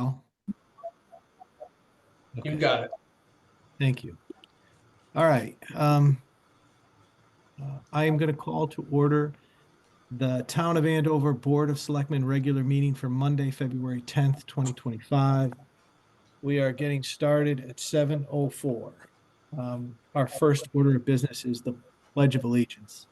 now? You got it. Thank you. All right. I am going to call to order the Town of Andover Board of Selectmen regular meeting for Monday, February 10th, 2025. We are getting started at 7:04. Our first order of business is the Pledge of Allegiance.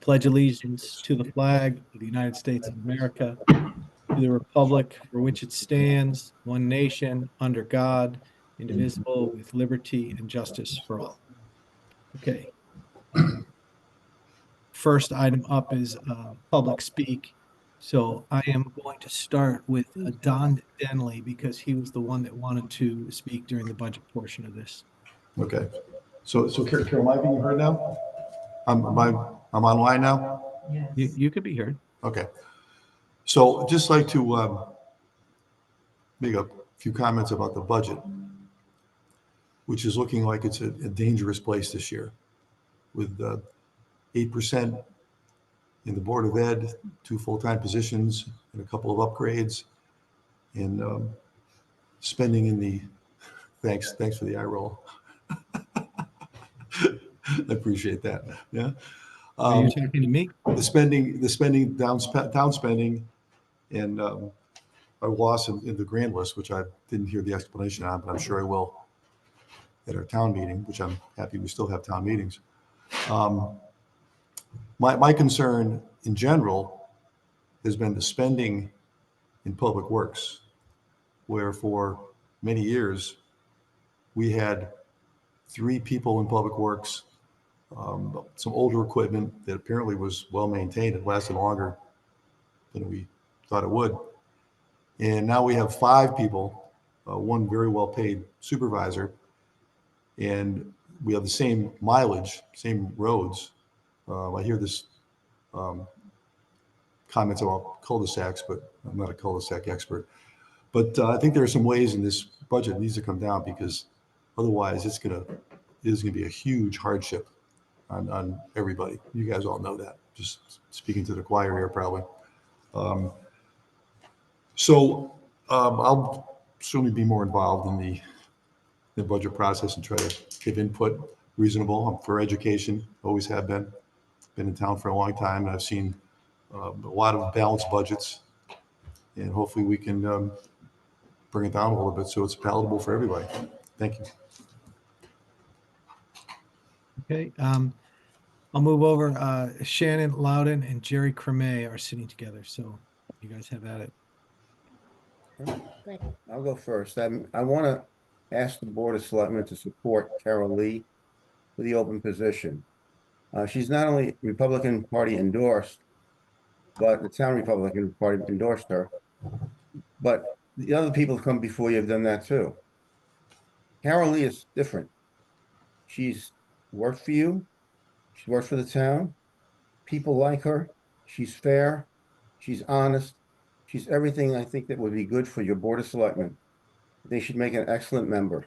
Pledge allegiance to the flag of the United States of America, to the republic for which it stands, one nation, under God, indivisible, with liberty and justice for all. Okay. First item up is public speak. So I am going to start with Don Denley because he was the one that wanted to speak during the budget portion of this. Okay. So Carol, am I being heard now? I'm online now? You could be heard. Okay. So I'd just like to make a few comments about the budget, which is looking like it's a dangerous place this year with 8% in the Board of Ed, 2 full-time positions, and a couple of upgrades, and spending in the, thanks for the eye roll. I appreciate that. Yeah. Are you talking to me? The spending, down spending, and our loss in the grand list, which I didn't hear the explanation on, but I'm sure I will at our town meeting, which I'm happy we still have town meetings. My concern in general has been the spending in public works, where for many years we had 3 people in public works, some older equipment that apparently was well maintained. It lasted longer than we thought it would. And now we have 5 people, 1 very well paid supervisor, and we have the same mileage, same roads. I hear this comments about cul-de-sacs, but I'm not a cul-de-sac expert. But I think there are some ways in this budget that needs to come down, because otherwise it is gonna be a huge hardship on everybody. You guys all know that. Just speaking to the choir here, probably. I'll certainly be more involved in the budget process and try to give input reasonable for education. Always have been. Been in town for a long time, and I've seen a lot of balanced budgets, and hopefully we can bring it down a little bit so it's palatable for everybody. Thank you. Okay. I'll move over. Shannon Loudon and Jerry Creme are sitting together, so you guys have at it. I'll go first. I want to ask the Board of Selectmen to support Carol Lee for the open position. She's not only Republican Party endorsed, but the town Republican Party endorsed her. But the other people who come before you have done that too. Carol Lee is different. She's worked for you. She works for the town. People like her. She's fair. She's honest. She's everything I think that would be good for your Board of Selectmen. They should make an excellent member.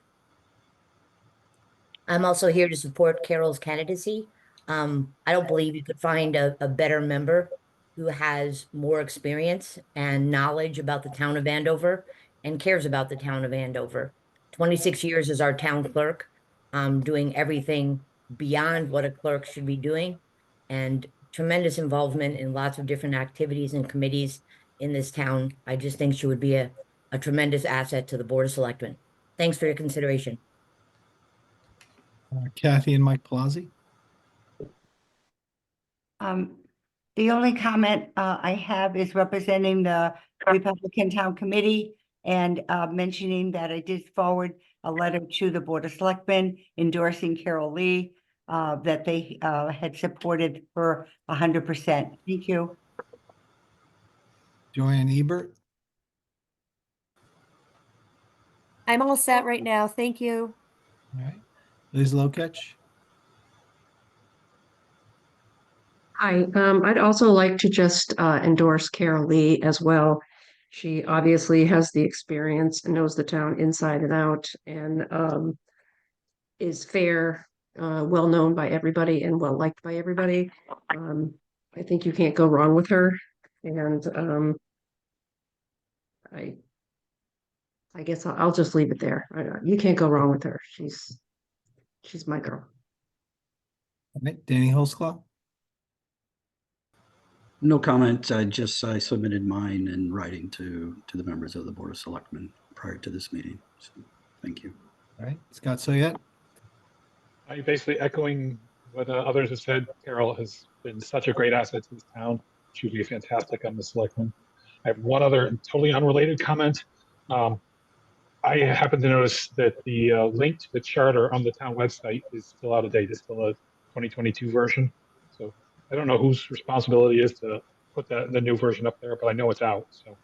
I'm also here to support Carol's candidacy. I don't believe you could find a better member who has more experience and knowledge about the town of Andover and cares about the town of Andover. 26 years as our town clerk, doing everything beyond what a clerk should be doing, and tremendous involvement in lots of different activities and committees in this town. I just think she would be a tremendous asset to the Board of Selectmen. Thanks for your consideration. Kathy and Mike Palazzi. The only comment I have is representing the Republican Town Committee and mentioning that I did forward a letter to the Board of Selectmen endorsing Carol Lee, that they had supported her 100%. Thank you. Joanne Ebert. I'm all set right now. Thank you. All right. Liz Lokech. Hi, I'd also like to just endorse Carol Lee as well. She obviously has the experience and knows the town inside and out, and is fair, well known by everybody and well liked by everybody. I think you can't go wrong with her, and I I guess I'll just leave it there. You can't go wrong with her. She's my girl. All right, Danny Holsclaw. No comment. I submitted mine in writing to the members of the Board of Selectmen prior to this meeting. So, thank you. All right, Scott Soyet. I basically echoing what others have said. Carol has been such a great asset to this town. She would be fantastic on the selectmen. I have one other totally unrelated comment. Um, I happen to notice that the link to the charter on the town website is still out of date. It's still a 2022 version. So I don't know whose responsibility it is to put the new version up there, but I know it's out. So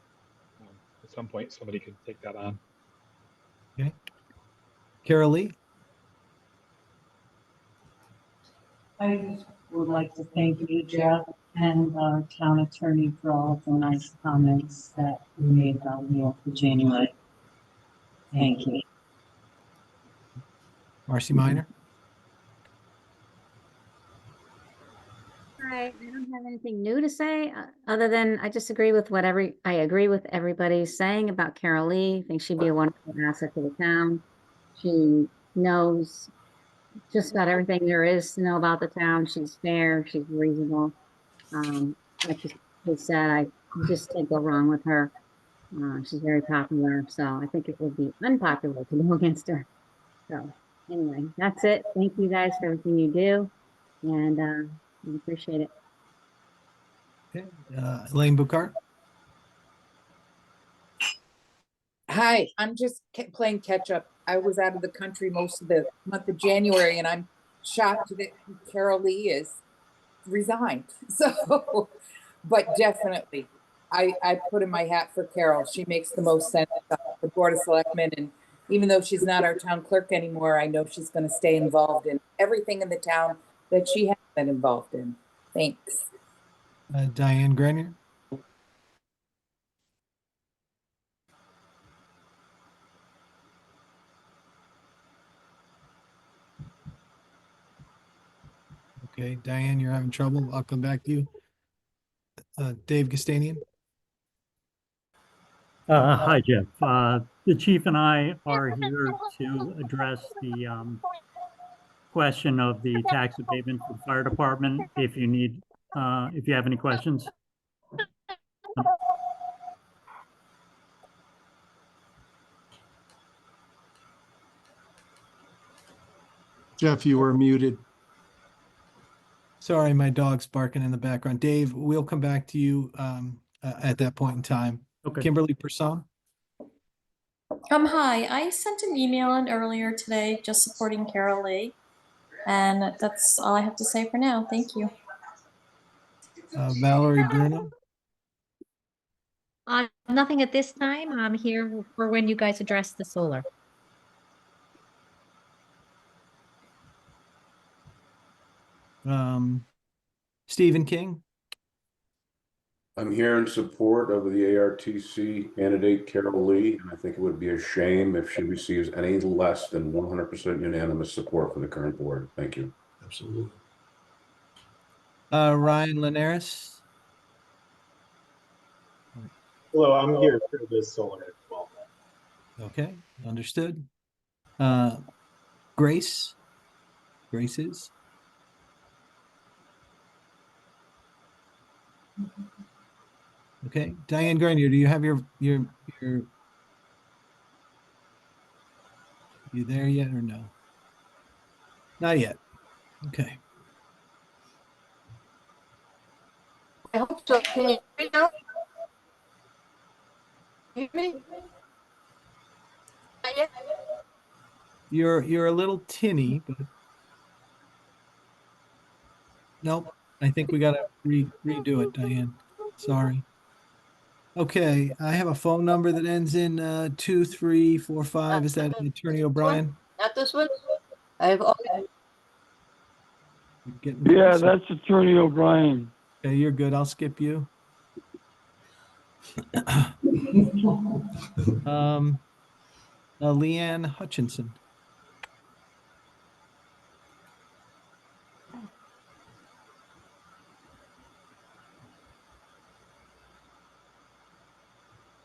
at some point, somebody can take that on. Okay. Carol Lee. I just would like to thank you, Jeff, and our town attorney for all of the nice comments that we made down here for January. Thank you. Marcy Minor. I don't have anything new to say, other than I just agree with I agree with everybody's saying about Carol Lee. I think she'd be a wonderful asset to the town. She knows just about everything there is to know about the town. She's fair, she's reasonable. Like you said, I just can't go wrong with her. She's very popular, so I think it would be unpopular to go against her. So anyway, that's it. Thank you guys for everything you do, and we appreciate it. Okay. Elaine Boucard. Hi, I'm just playing catch up. I was out of the country most of the month of January, and I'm shocked that Carol Lee is resigned. So, but definitely, I put in my hat for Carol. She makes the most sense on the Board of Selectmen, and even though she's not our town clerk anymore, I know she's going to stay involved in everything in the town that she has been involved in. Thanks. Diane Grenier. Okay, Diane, you're having trouble. I'll come back to you. Dave Gastanian. Hi, Jeff. The chief and I are here to address the question of the tax abatement for the fire department. If you have any questions. Jeff, you were muted. Sorry, my dog's barking in the background. Dave, we'll come back to you at that point in time. Okay. Kimberly Person. Hi, I sent an email in earlier today just supporting Carol Lee, and that's all I have to say for now. Thank you. Valerie Bruno. Nothing at this time. I'm here for when you guys address the solar. Stephen King. I'm here in support of the ARTC candidate Carol Lee, and I think it would be a shame if she receives any less than 100% unanimous support from the current board. Thank you. Absolutely. Ryan Linares. Hello, I'm here for this solar as well. Okay, understood. Grace. Graces. Okay, Diane Grenier, do you have your you there yet or no? Not yet. Okay. I hope so. Can you hear me now? Hear me? Not yet? You're a little tinny, but nope. I think we gotta redo it, Diane. Sorry. Okay, I have a phone number that ends in 2345. Is that Attorney O'Brien? Not this one? I have all. Yeah, that's Attorney O'Brien. Okay, you're good. I'll skip you. Leanne Hutchinson.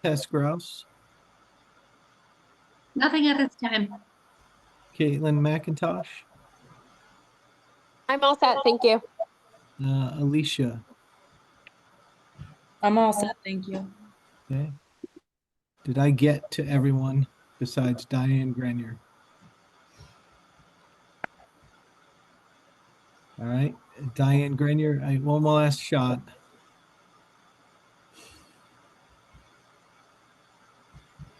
Tess Grouse. Nothing at this time. Caitlin McIntosh, I'm all set, thank you. Alicia. I'm all set, thank you. Okay. Did I get to everyone besides Diane Grenier? All right, Diane Grenier, one more last shot.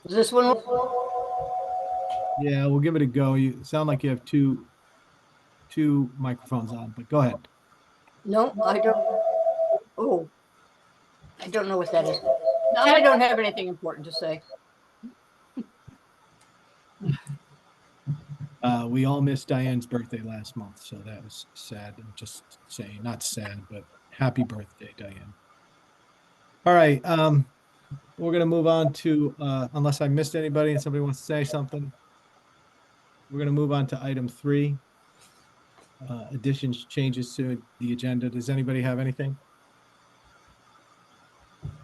Is this one? Yeah, we'll give it a go. You sound like you have two microphones on, but go ahead. No, I don't. Oh, I don't know what that is. No, I don't have anything important to say. We all missed Diane's birthday last month, so that was sad. I'm just saying, not sad, but happy birthday, Diane. All right, we're gonna move on to, unless I missed anybody and somebody wants to say something. We're gonna move on to item 3. Additions, changes to the agenda. Does anybody have anything?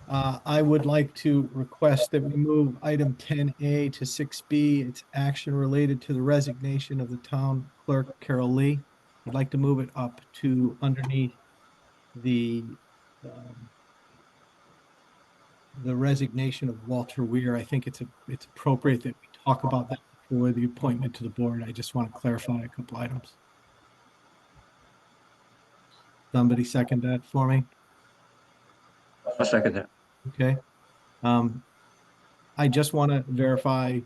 I would like to request that we move item 10A to 6B. It's action related to the resignation of the town clerk, Carol Lee. I'd like to move it up to underneath the resignation of Walter Weir. I think it's appropriate that we talk about that before the appointment to the board. I just want to clarify a couple items. Somebody second that for me? I'll second that. Okay. I just want to verify,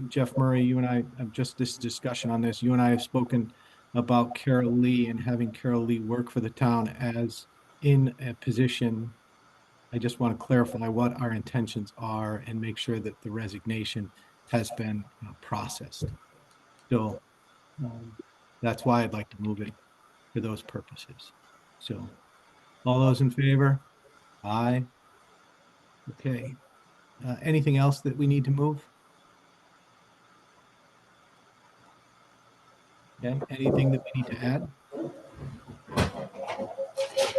Jeff Murray, you and I have just this discussion on this. You and I have spoken about Carol Lee and having Carol Lee work for the town as in a position. I just want to clarify what our intentions are and make sure that the resignation has been processed. So that's why I'd like to move it for those purposes. So all those in favor? Aye. Okay. Anything else that we need to move? Okay, anything that we need to add?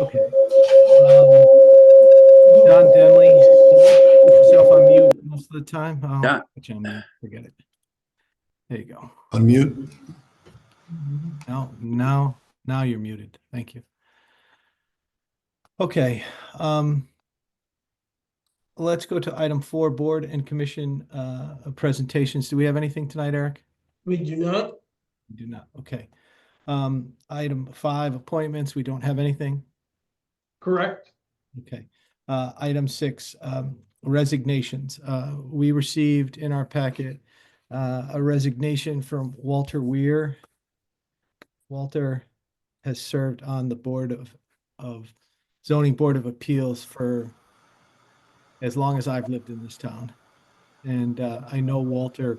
Okay. Don Denley, put yourself on mute most of the time. Oh, Yeah. put you on mute. Forget it. There you go. Unmute. No, now you're muted. Thank you. Okay. Let's go to item 4, board and commission presentations. Do we have anything tonight, Eric? We do not. We do not. Okay. Item 5, appointments. We don't have anything. Correct. Okay. Item 6, resignations. We received in our packet a resignation from Walter Weir. Walter has served on the board of zoning board of appeals for as long as I've lived in this town. And I know Walter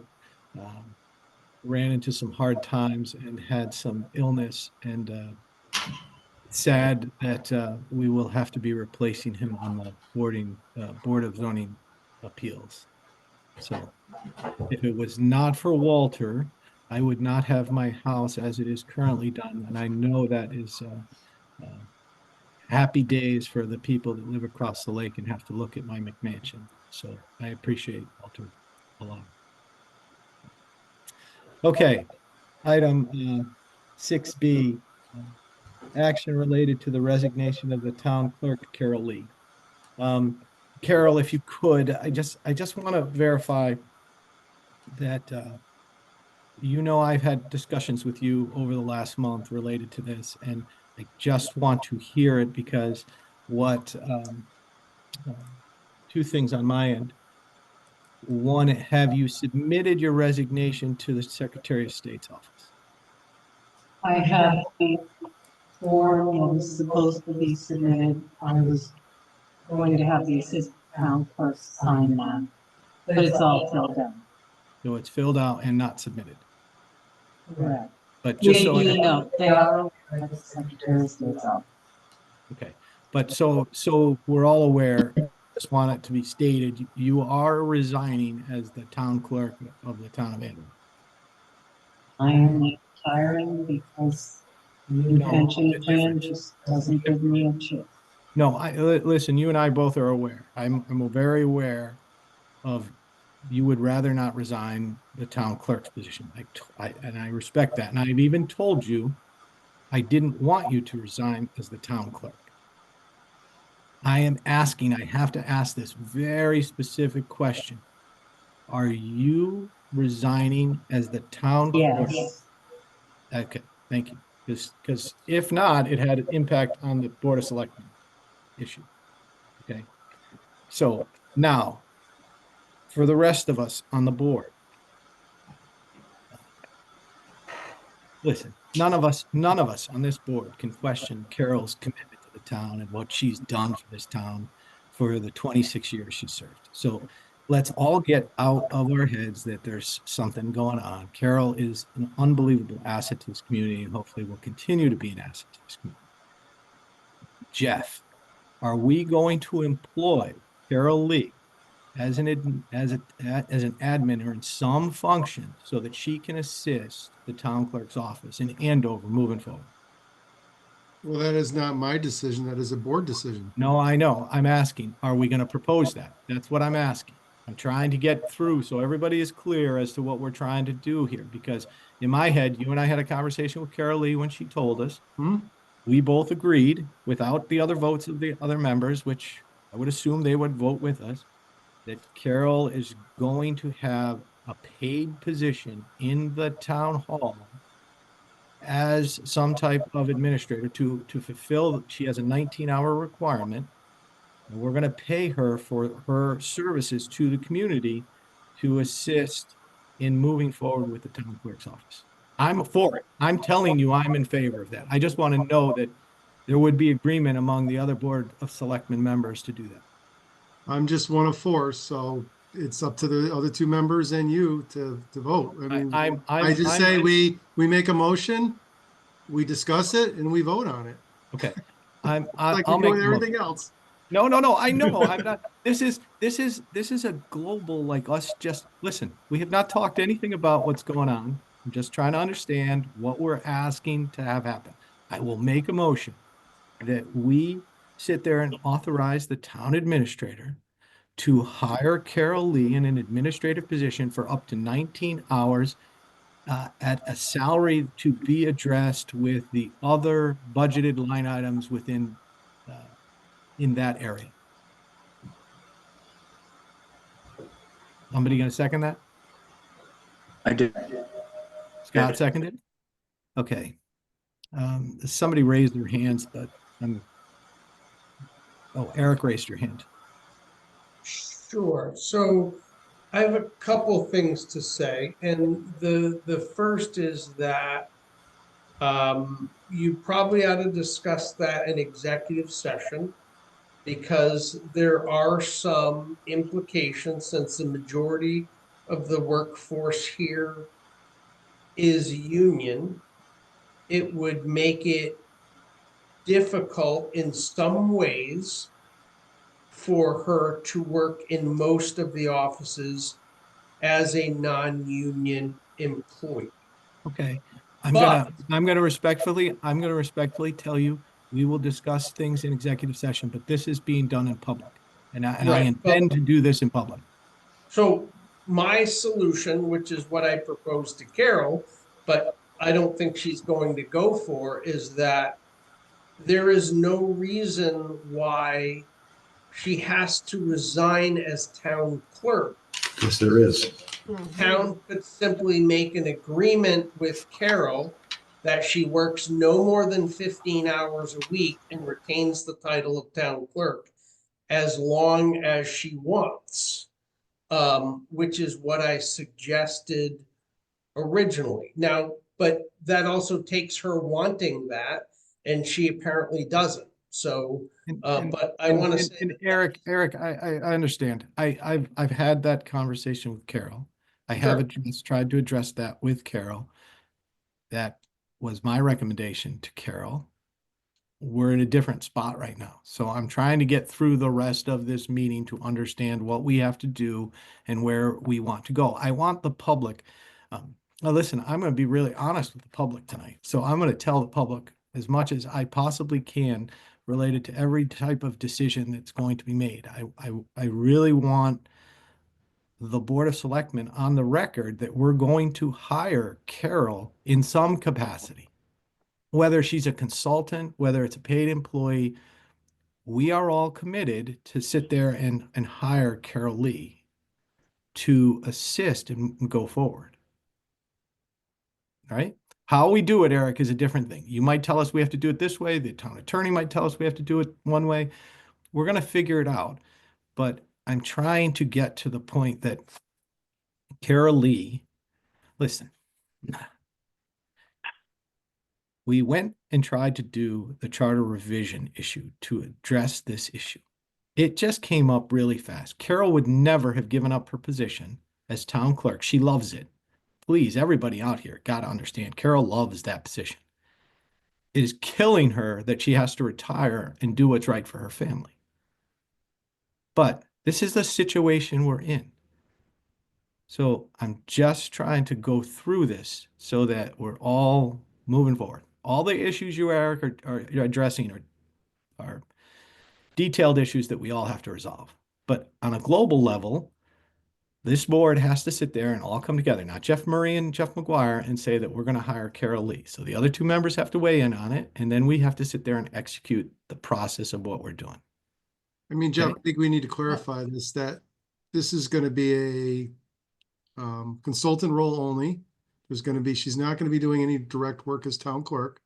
ran into some hard times and had some illness, and sad that we will have to be replacing him on the board of zoning appeals. So if it was not for Walter, I would not have my house as it is currently done. And I know that is happy days for the people that live across the lake and have to look at my McMansion. So I appreciate Walter a lot. Okay, item 6B, action related to the resignation of the town clerk, Carol Lee. Carol, if you could, I just want to verify that I've had discussions with you over the last month related to this, and I just want to hear it because two things on my end. One, have you submitted your resignation to the Secretary of State's office? I have a form that was supposed to be submitted. I was going to have the assistant town clerk sign that, but it's all filled out. So it's filled out and not submitted. Correct. But just so you know, they are aware of the Secretary of State's office. Okay, but so we're all aware, just want it to be stated, you are resigning as the town clerk of the town of Andover. I am retiring because the pension plan just doesn't give me a chance. No, listen, you and I both are aware. I'm very aware of you would rather not resign the town clerk's position. And I respect that. And I've even told you I didn't want you to resign as the town clerk. I am asking, I have to ask this very specific question. Are you resigning as the town clerk? Yes. Okay, thank you. Because if not, it had an impact on the Board of Selectmen issue. Okay. So now, for the rest of us on the board, listen, none of us on this board can question Carol's commitment to the town and what she's done for this town for the 26 years she served. So let's all get out of our heads that there's something going on. Carol is an unbelievable asset to this community and hopefully will continue to be an asset to this community. Jeff, are we going to employ Carol Lee as an admin or in some function so that she can assist the town clerk's office in Andover moving forward? Well, that is not my decision. That is a board decision. No, I know. I'm asking, are we going to propose that? That's what I'm asking. I'm trying to get through so everybody is clear as to what we're trying to do here. Because in my head, you and I had a conversation with Carol Lee when she told us. We both agreed without the other votes of the other members, which I would assume they would vote with us, that Carol is going to have a paid position in the town hall as some type of administrator to fulfill. She has a 19-hour requirement, and we're going to pay her for her services to the community to assist in moving forward with the town clerk's office. I'm for it. I'm telling you, I'm in favor of that. I just want to know that there would be agreement among the other Board of Selectmen members to do that. I'm just one of four, so it's up to the other two members and you to vote. I mean, I just say we make a motion, we discuss it, and we vote on it. Okay. Like I'll we do make with the everything motion. else. No, I know. I'm not. This is a global, like, us just listen. We have not talked anything about what's going on. I'm just trying to understand what we're asking to have happen. I will make a motion that we sit there and authorize the town administrator to hire Carol Lee in an administrative position for up to 19 hours at a salary to be addressed with the other budgeted line items within in that area. Somebody gonna second that? I did. Scott seconded? Okay. Somebody raised their hands, but oh, Eric raised your hand. Sure. So I have a couple things to say, and the first is that you probably ought to discuss that in executive session because there are some implications since the majority of the workforce here is union. It would make it difficult in some ways for her to work in most of the offices as a non-union employee. Okay. I'm gonna respectfully tell you, we will discuss things in executive session, but this is being done in public. And I intend to do this in public. So my solution, which is what I proposed to Carol, but I don't think she's going to go for, is that there is no reason why she has to resign as town clerk. Yes, there is. Town could simply make an agreement with Carol that she works no more than 15 hours a week and retains the title of town clerk as long as she wants, which is what I suggested originally. Now, but that also takes her wanting that, and she apparently doesn't. So, but I want to say, and Eric, I understand. I've had that conversation with Carol. I have tried to address that with Carol. That was my recommendation to Carol. We're in a different spot right now. So I'm trying to get through the rest of this meeting to understand what we have to do and where we want to go. I want the public. Now listen, I'm going to be really honest with the public tonight. So I'm going to tell the public as much as I possibly can related to every type of decision that's going to be made. I really want the Board of Selectmen on the record that we're going to hire Carol in some capacity. Whether she's a consultant, whether it's a paid employee, we are all committed to sit there and hire Carol Lee to assist and go forward. All right? How we do it, Eric, is a different thing. You might tell us we have to do it this way. The town attorney might tell us we have to do it one way. We're going to figure it out. But I'm trying to get to the point that Carol Lee, listen, we went and tried to do the charter revision issue to address this issue. It just came up really fast. Carol would never have given up her position as town clerk. She loves it. Please, everybody out here got to understand, Carol loves that position. It is killing her that she has to retire and do what's right for her family. But this is the situation we're in. So I'm just trying to go through this so that we're all moving forward. All the issues you, Eric, are addressing are detailed issues that we all have to resolve. But on a global level, this board has to sit there and all come together, not Jeff Murray and Jeff McGuire, and say that we're going to hire Carol Lee. So the other two members have to weigh in on it, and then we have to sit there and execute the process of what we're doing. I mean, Jeff, Okay. I think we need to clarify this, that this is going to be a consultant role only. There's going to be, she's not going to be doing any direct work as town clerk.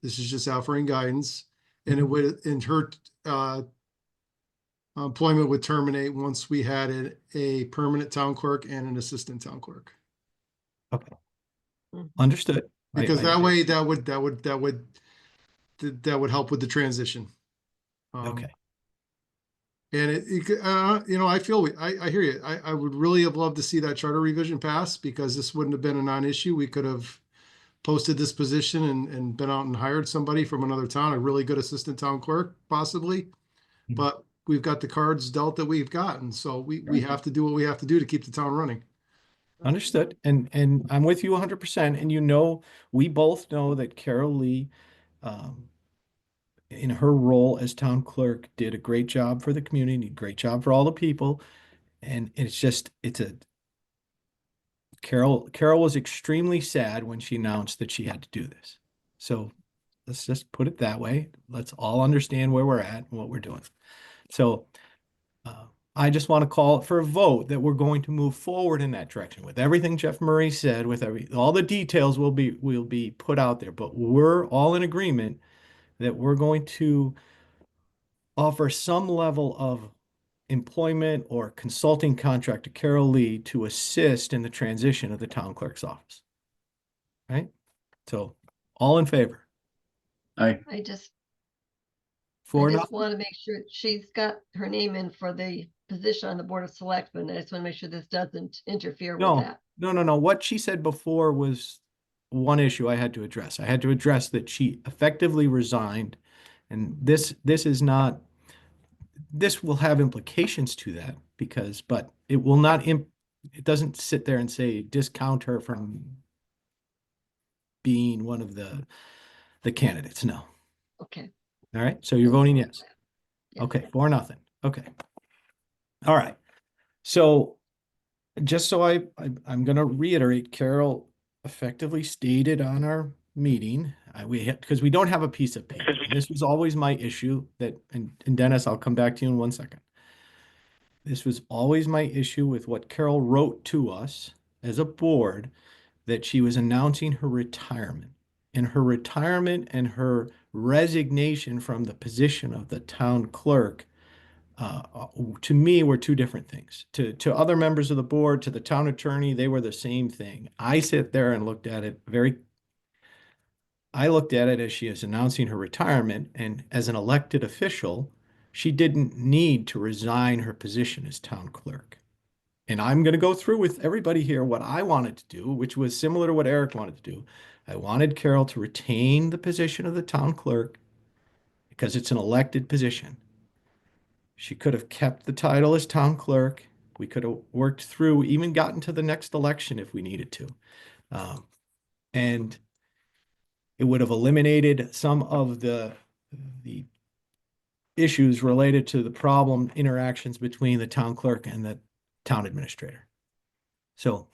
This is just offering guidance, and it would, and her employment would terminate once we had a permanent town clerk and an assistant town clerk. Okay. Understood. Because that way, that would help with the transition. Okay. And I feel, I hear you. I would really have loved to see that charter revision pass, because this wouldn't have been a non-issue. We could have posted this position and been out and hired somebody from another town, a really good assistant town clerk, possibly. But we've got the cards dealt that we've gotten. So we have to do what we have to do to keep the town running. Understood. And I'm with you 100%. And we both know that Carol Lee, in her role as town clerk, did a great job for the community, great job for all the people. And Carol was extremely sad when she announced that she had to do this. So let's just put it that way. Let's all understand where we're at and what we're doing. So I just want to call for a vote that we're going to move forward in that direction with everything Jeff Murray said, with all the details will be put out there, but we're all in agreement that we're going to offer some level of employment or consulting contract to Carol Lee to assist in the transition of the town clerk's office. Right? So all in favor? Aye. I just For want to make sure she's got her name in for the position on the Board of Selectmen. I just want to make sure this doesn't interfere with that. No. What she said before was one issue I had to address. I had to address that she effectively resigned, and this will have implications to that but it will not, it doesn't sit there and say discount her from being one of the candidates. No. Okay. All right. So you're voting yes. Okay. 4-0. Okay. All right. So just so I'm going to reiterate, Carol effectively stated on our meeting, because we don't have a piece of paper. And this was always my issue and Dennis, I'll come back to you in 1 second. This was always my issue with what Carol wrote to us as a board, that she was announcing her retirement. And her retirement and her resignation from the position of the town clerk, to me, were two different things. To other members of the board, to the town attorney, they were the same thing. I sit there and looked at it as she is announcing her retirement, and as an elected official, she didn't need to resign her position as town clerk. And I'm going to go through with everybody here what I wanted to do, which was similar to what Eric wanted to do. I wanted Carol to retain the position of the town clerk because it's an elected position. She could have kept the title as town clerk. We could have worked through, even gotten to the next election if we needed to. And it would have eliminated some of the issues related to the problem interactions between the town clerk and the town administrator. So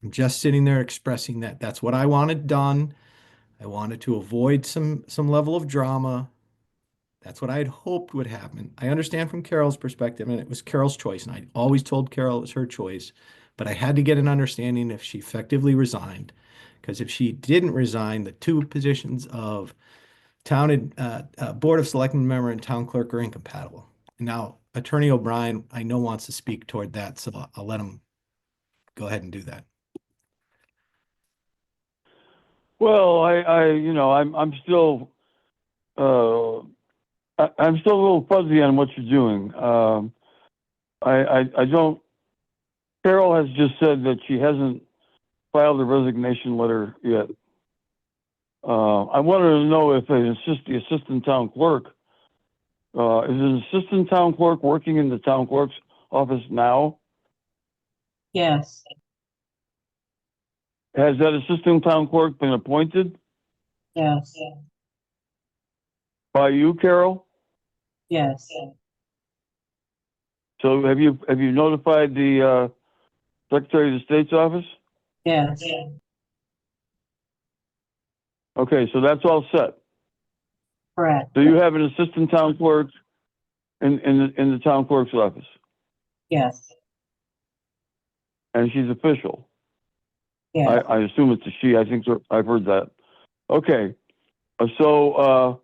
I'm just sitting there expressing that that's what I wanted done. I wanted to avoid some level of drama. That's what I had hoped would happen. I understand from Carol's perspective, and it was Carol's choice, and I always told Carol it was her choice, but I had to get an understanding if she effectively resigned, because if she didn't resign, the two positions of Board of Selectmen member and town clerk are incompatible. And now Attorney O'Brien, I know, wants to speak toward that, so I'll let him go ahead and do that. Well, I'm still, I'm still a little fuzzy on what you're doing. I don't, Carol has just said that she hasn't filed a resignation letter yet. I wanted to know if the assistant town clerk, is an assistant town clerk working in the town clerk's office now? Yes, Has that assistant town clerk been appointed yes, by you, Carol? yes, So have you notified the Secretary of the State's office? yes, Okay, so that's all set. correct, So you have an assistant town clerk in the town clerk's office, yes, and she's official. yes. I assume it's a she. I think I've heard that. Okay, so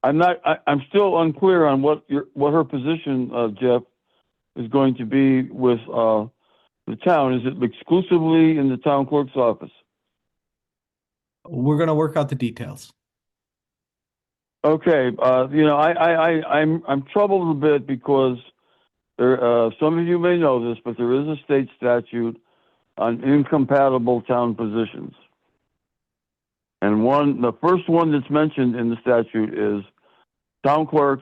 I'm still unclear on what her position, Jeff, is going to be with the town. Is it exclusively in the town clerk's office? We're going to work out the details. Okay, I'm troubled a bit because there, some of you may know this, but there is a state statute on incompatible town positions. And the first one that's mentioned in the statute is town clerk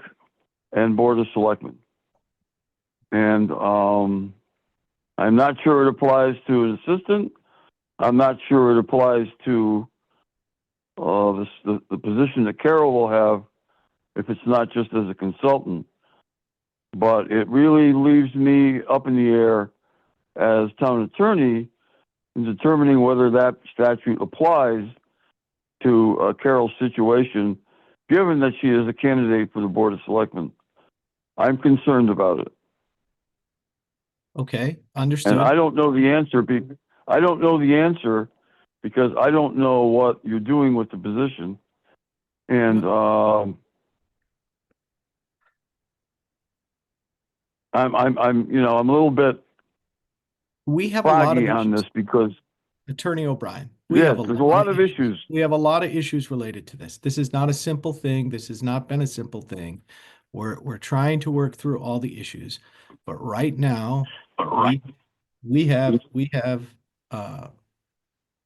and board of selectmen. And I'm not sure it applies to an assistant. I'm not sure it applies to the position that Carol will have if it's not just as a consultant. But it really leaves me up in the air as town attorney in determining whether that statute applies to Carol's situation, given that she is a candidate for the Board of Selectmen. I'm concerned about it. Okay, understood. And I don't know the answer. I don't know the answer because I don't know what you're doing with the position. And I'm a little bit we have a lot of foggy on issues. this because Attorney O'Brien, yes, there's a lot of issues. We have a lot of issues related to this. This is not a simple thing. This has not been a simple thing. We're trying to work through all the issues, but right now we have a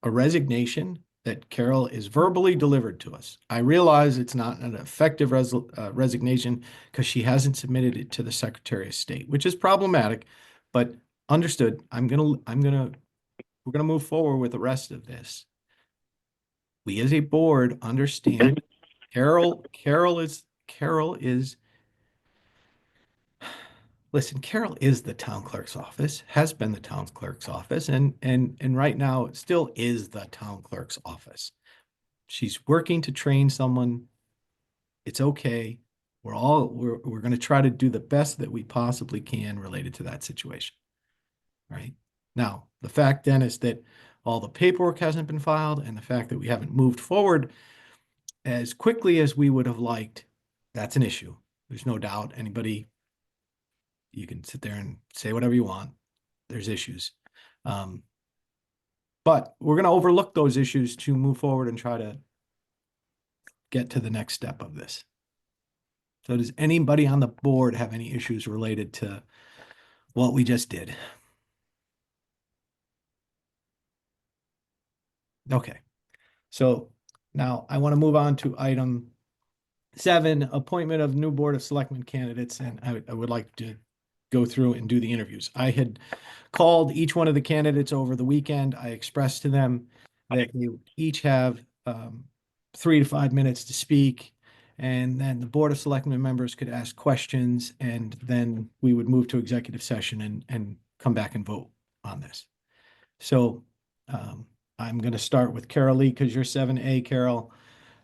resignation that Carol is verbally delivered to us. I realize it's not an effective resignation because she hasn't submitted it to the Secretary of State, which is problematic, but understood. We're gonna move forward with the rest of this. We as a board understand Carol is listen, Carol is the town clerk's office, has been the town clerk's office, and right now it still is the town clerk's office. She's working to train someone. It's okay. We're going to try to do the best that we possibly can related to that situation. Right? Now, the fact then is that all the paperwork hasn't been filed, and the fact that we haven't moved forward as quickly as we would have liked, that's an issue. There's no doubt. You can sit there and say whatever you want. There's issues. But we're going to overlook those issues to move forward and try to get to the next step of this. So does anybody on the board have any issues related to what we just did? Okay. So now I want to move on to item 7, appointment of new Board of Selectmen candidates. And I would like to go through and do the interviews. I had called each one of the candidates over the weekend. I expressed to them that they each have 3 to 5 minutes to speak. And then the Board of Selectmen members could ask questions, and then we would move to executive session and come back and vote on this. So I'm going to start with Carol Lee because you're 7A, Carol.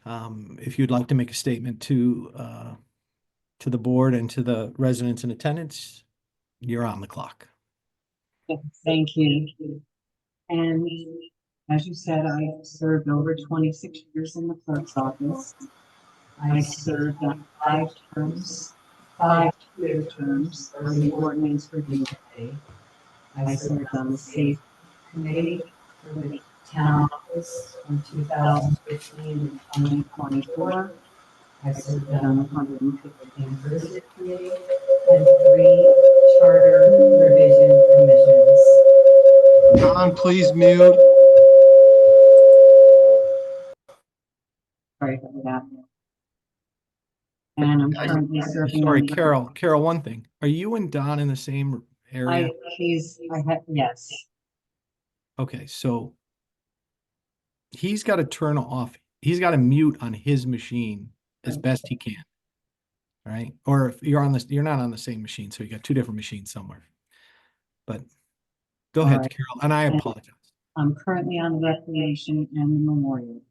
If you'd like to make a statement to the board and to the residents in attendance, you're on the clock. Thank you. And as you said, I served over 26 years in the clerk's office. I served on 5 terms, 5-year terms on the ordinance review committee. I served on the safety committee for the town office from 2015 to 2024. I served on the 150th anniversary committee and 3 charter revision commissions. Don, please mute. Sorry about that. And I'm currently serving. Sorry, on the- Carol, one thing. Are you and Don in the same area? Yes. Okay, so he's got to turn off, he's got to mute on his machine as best he can. All right. Or if you're not on the same machine, so you got 2 different machines somewhere. But go ahead, right. Carol, and I apologize. I'm currently on the recreation and the memorial.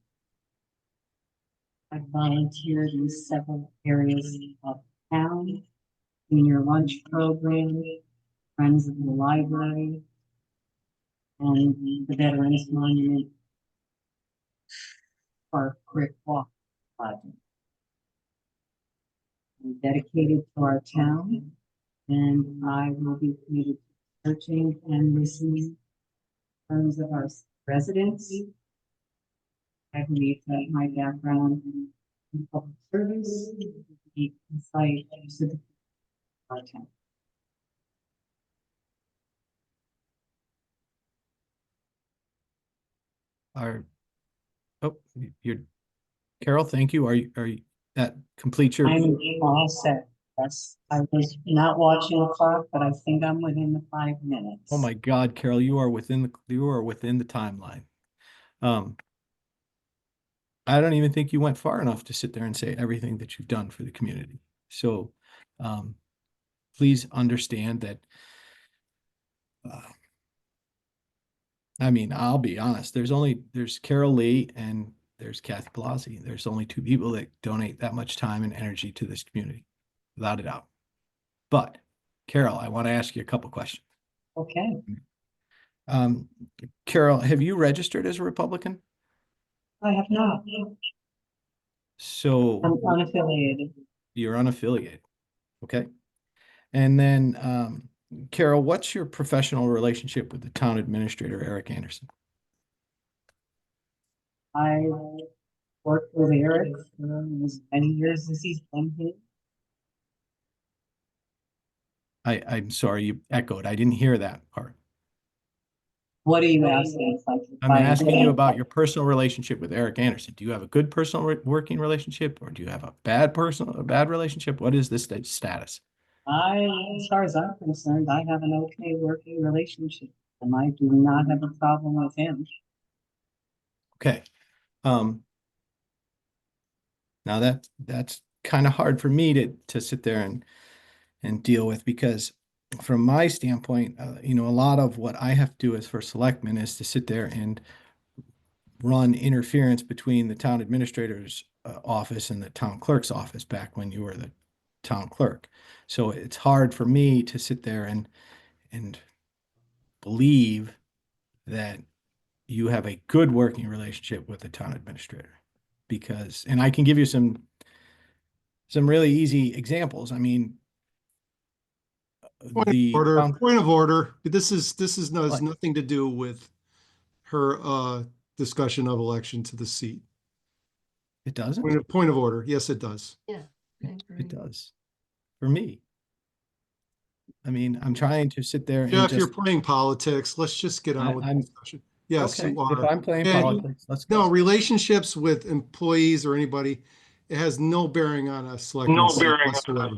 I volunteered in several areas of town, senior lunch program, Friends of the Library, and the Veterans Monument Park Brick Walk project. I'm dedicated to our town, and I will be committed to searching and listening in terms of our residents. I believe that my background in public service will be insight to our town. You're Carol, thank you. Are you that completes your? I'm all set. Yes, I was not watching the clock, but I think I'm within the 5 minutes. Oh my God, Carol, you are within the timeline. I don't even think you went far enough to sit there and say everything that you've done for the community. So please understand that. I mean, I'll be honest, there's Carol Lee and there's Kathy Blasey. There's only 2 people that donate that much time and energy to this community, without a doubt. But Carol, I want to ask you a couple questions. Okay. Carol, have you registered as a Republican? I have not. So I'm unaffiliated. you're unaffiliated. Okay. And then, Carol, what's your professional relationship with the town administrator, Eric Anderson? I worked with Eric for as many years as he's been here. I'm sorry, you echoed. I didn't hear that part. What are you asking? I'm asking you about your personal relationship with Eric Anderson. Do you have a good personal working relationship, or do you have a bad relationship? What is this status? As far as I'm concerned, I have an okay working relationship, and I do not have a problem with him. Okay. Now that's kind of hard for me to sit there and deal with, because from my standpoint, a lot of what I have to do as first selectman is to sit there and run interference between the town administrator's office and the town clerk's office back when you were the town clerk. So it's hard for me to sit there and believe that you have a good working relationship with the town administrator, and I can give you some really easy examples. I mean, Point of order. This has nothing to do with her discussion of election to the seat. It doesn't? Point of order. Yes, it does. Yeah, It does. For me. I mean, I'm trying to sit there and Jeff, you're playing politics. Let's just get on with the discussion. Yes, okay, you are. if I'm playing politics, let's go. No, relationships with employees or anybody, it has no bearing on a selectman seat whatsoever.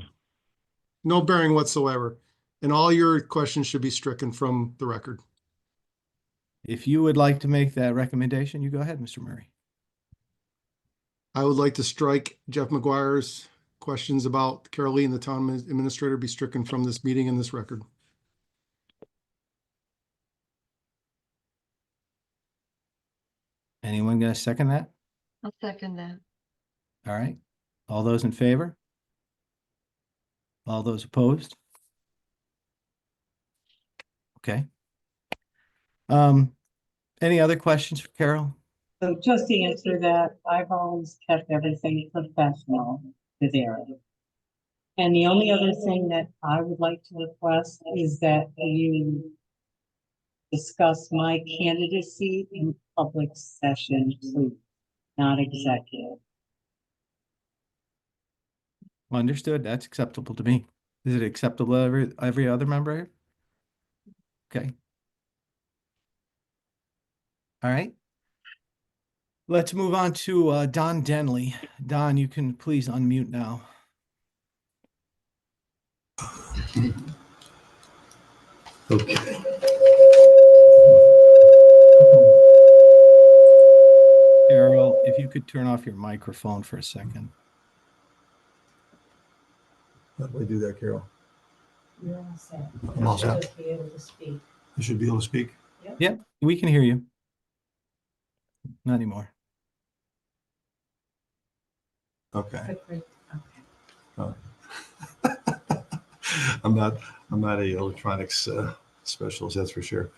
No bearing whatsoever. And all your questions should be stricken from the record. If you would like to make that recommendation, you go ahead, Mr. Murray. I would like to strike Jeff McGuire's questions about Carol Lee and the town administrator be stricken from this meeting and this record. Anyone gonna second that? I'll second that. All right. All those in favor? All those opposed? Okay. Any other questions for Carol? So just to answer that, I've always kept everything professional with Eric. And the only other thing that I would like to request is that you discuss my candidacy in public session, please, not executive. Understood. That's acceptable to me. Is it acceptable to every other member here? Okay. All right. Let's move on to Don Denley. Don, you can please unmute now. Okay. Carol, if you could turn off your microphone for a second. How do I do that, Carol? You're all set. I'm all set. You should be able to speak. You should be able to speak. Yep, we can hear you. Not anymore. Okay. Okay. Oh. I'm not a electronics specialist, that's for sure.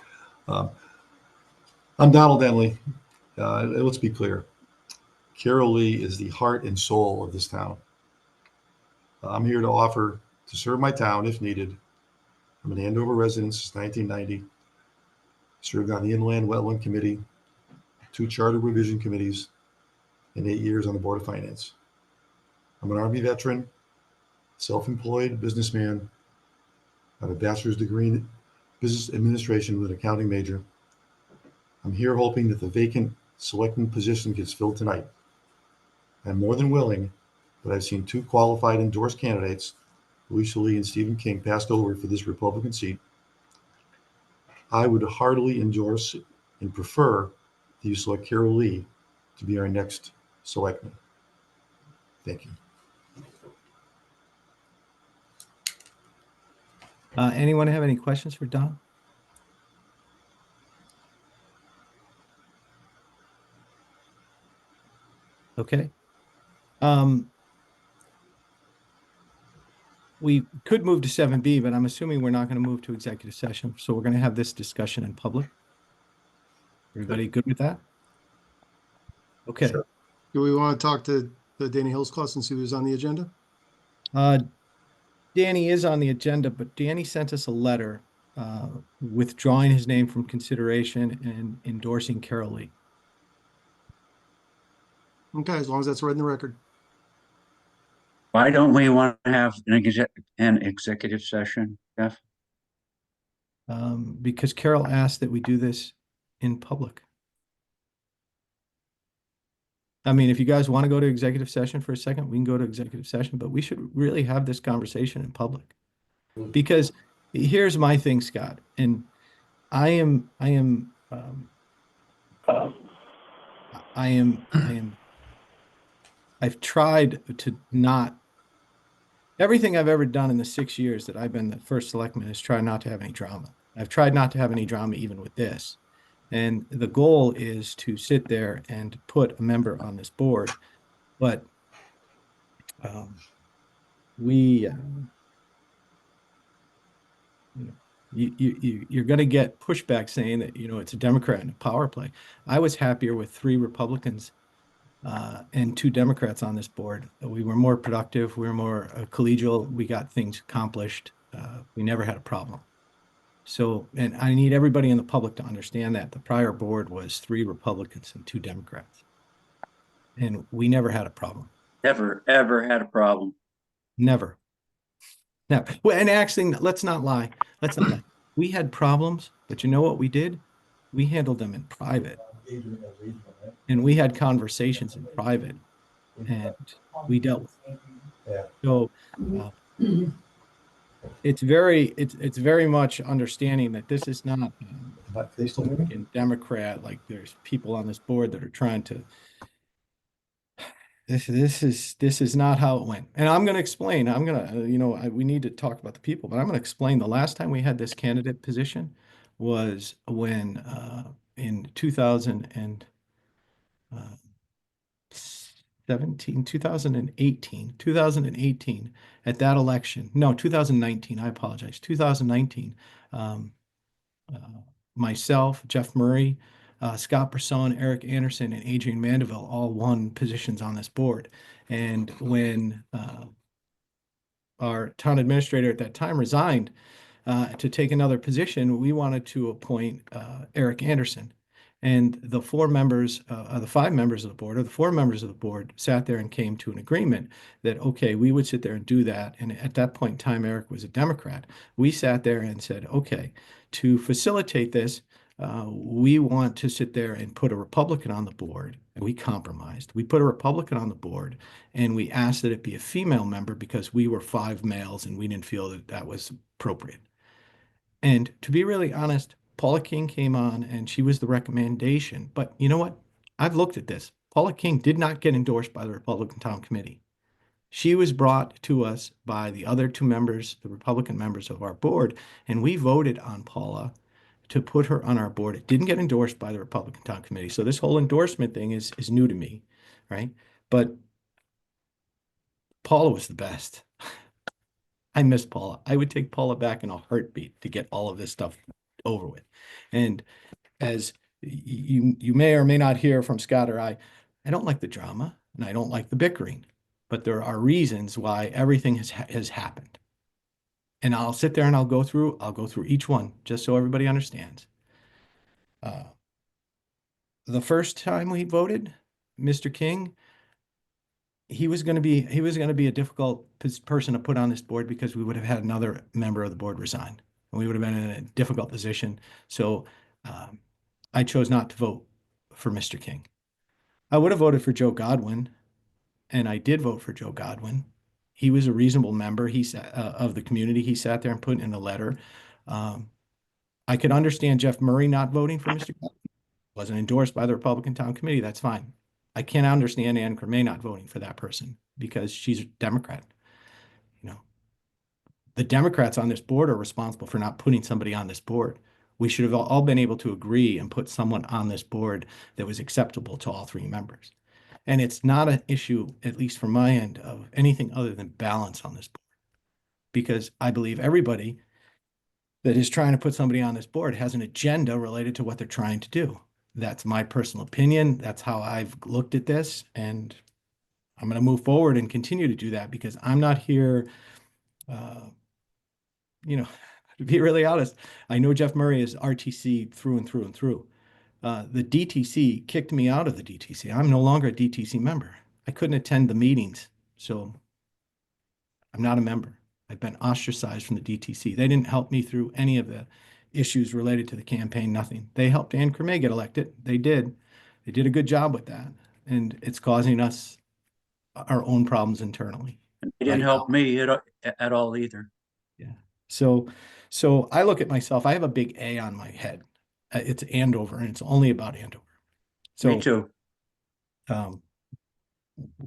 I'm Donald Denley. Let's be clear. Carol Lee is the heart and soul of this town. I'm here to offer to serve my town if needed. I'm an Andover resident since 1990. Served on the Inland Wetland Committee, 2 Charter Revision Committees, and 8 years on the Board of Finance. I'm an Army veteran, self-employed businessman. I have a bachelor's degree in business administration with an accounting major. I'm here hoping that the vacant selectman position gets filled tonight. I'm more than willing, but I've seen 2 qualified endorsed candidates, Louisa Lee and Stephen King, passed over for this Republican seat. I would heartily endorse and prefer that you select Carol Lee to be our next selectman. Thank you. Anyone have any questions for Don? Okay. We could move to 7B, but I'm assuming we're not going to move to executive session. So we're going to have this discussion in public. Everybody good with that? Okay. Sure. Do we want to talk to the Danny Hills and see who's on the agenda? Danny is on the agenda, but Danny sent us a letter withdrawing his name from consideration and endorsing Carol Lee. Okay, as long as that's read in the record. Why don't we want to have an executive session, Jeff? Because Carol asked that we do this in public. I mean, if you guys want to go to executive session for a second, we can go to executive session, but we should really have this conversation in public. Because here's my thing, Scott, and I've tried to not, everything I've ever done in the 6 years that I've been the first selectman is try not to have any drama. I've tried not to have any drama even with this. And the goal is to sit there and put a member on this board. But you're going to get pushback saying that, it's a Democrat and a power play. I was happier with 3 Republicans and 2 Democrats on this board. We were more productive. We were more collegial. We got things accomplished. We never had a problem. So, and I need everybody in the public to understand that the prior board was 3 Republicans and 2 Democrats. And we never had a problem. Never, ever had a problem. Never. Now, well, and actually, let's not lie. Let's not lie. We had problems, but you know what we did? We handled them in private. And we had conversations in private. And we dealt with it. So it's very much understanding that this is not a Democrat, like there's people on this board that are trying to. This is not how it went. And I'm going to explain. I'm going to, we need to talk about the people, but I'm going to explain. The last time we had this candidate position was when in 2000 and 2018, at that election, no, 2019, I apologize, 2019, um, uh, myself, Jeff Murray, Scott Brisson, Eric Anderson, and Adrian Mandeville all won positions on this board. And when our town administrator at that time resigned to take another position, we wanted to appoint Eric Anderson. And the four members, the five members of the board, or the four members of the board, sat there and came to an agreement that, okay, we would sit there and do that. And at that point in time, Eric was a Democrat. We sat there and said, okay, to facilitate this, we want to sit there and put a Republican on the board. And we compromised. We put a Republican on the board, and we asked that it be a female member because we were five males and we didn't feel that that was appropriate. And to be really honest, Paula King came on and she was the recommendation. But you know what? I've looked at this. Paula King did not get endorsed by the Republican Town Committee. She was brought to us by the other two members, the Republican members of our board, and we voted on Paula to put her on our board. It didn't get endorsed by the Republican Town Committee. So this whole endorsement thing is new to me, right? But Paula was the best. I miss Paula. I would take Paula back in a heartbeat to get all of this stuff over with. And as you may or may not hear from Scott or I don't like the drama and I don't like the bickering, but there are reasons why everything has happened. And I'll sit there and I'll go through each one just so everybody understands. The first time we voted, Mr. King, he was going to be a difficult person to put on this board because we would have had another member of the board resign and we would have been in a difficult position. So I chose not to vote for Mr. King. I would have voted for Joe Godwin, and I did vote for Joe Godwin. He was a reasonable member. He sat, of the community. He sat there and put in a letter. I could understand Jeff Murray not voting for Mr. Godwin. Wasn't endorsed by the Republican Town Committee. That's fine. I can't understand Ann Cremay not voting for that person because she's a Democrat. You know, the Democrats on this board are responsible for not putting somebody on this board. We should have all been able to agree and put someone on this board that was acceptable to all three members. And it's not an issue, at least from my end, of anything other than balance on this board. Because I believe everybody that is trying to put somebody on this board has an agenda related to what they're trying to do. That's my personal opinion. That's how I've looked at this. And I'm going to move forward and continue to do that because I'm not here, to be really honest, I know Jeff Murray is RTC through and through and through. The DTC kicked me out of the DTC. I'm no longer a DTC member. I couldn't attend the meetings, so I'm not a member. I've been ostracized from the DTC. They didn't help me through any of the issues related to the campaign, nothing. They helped Ann Cremay get elected. They did. They did a good job with that. And it's causing us our own problems internally. It didn't help me at all either. Yeah. So I look at myself, I have a big A on my head. It's Andover, and it's only about Andover. So me too.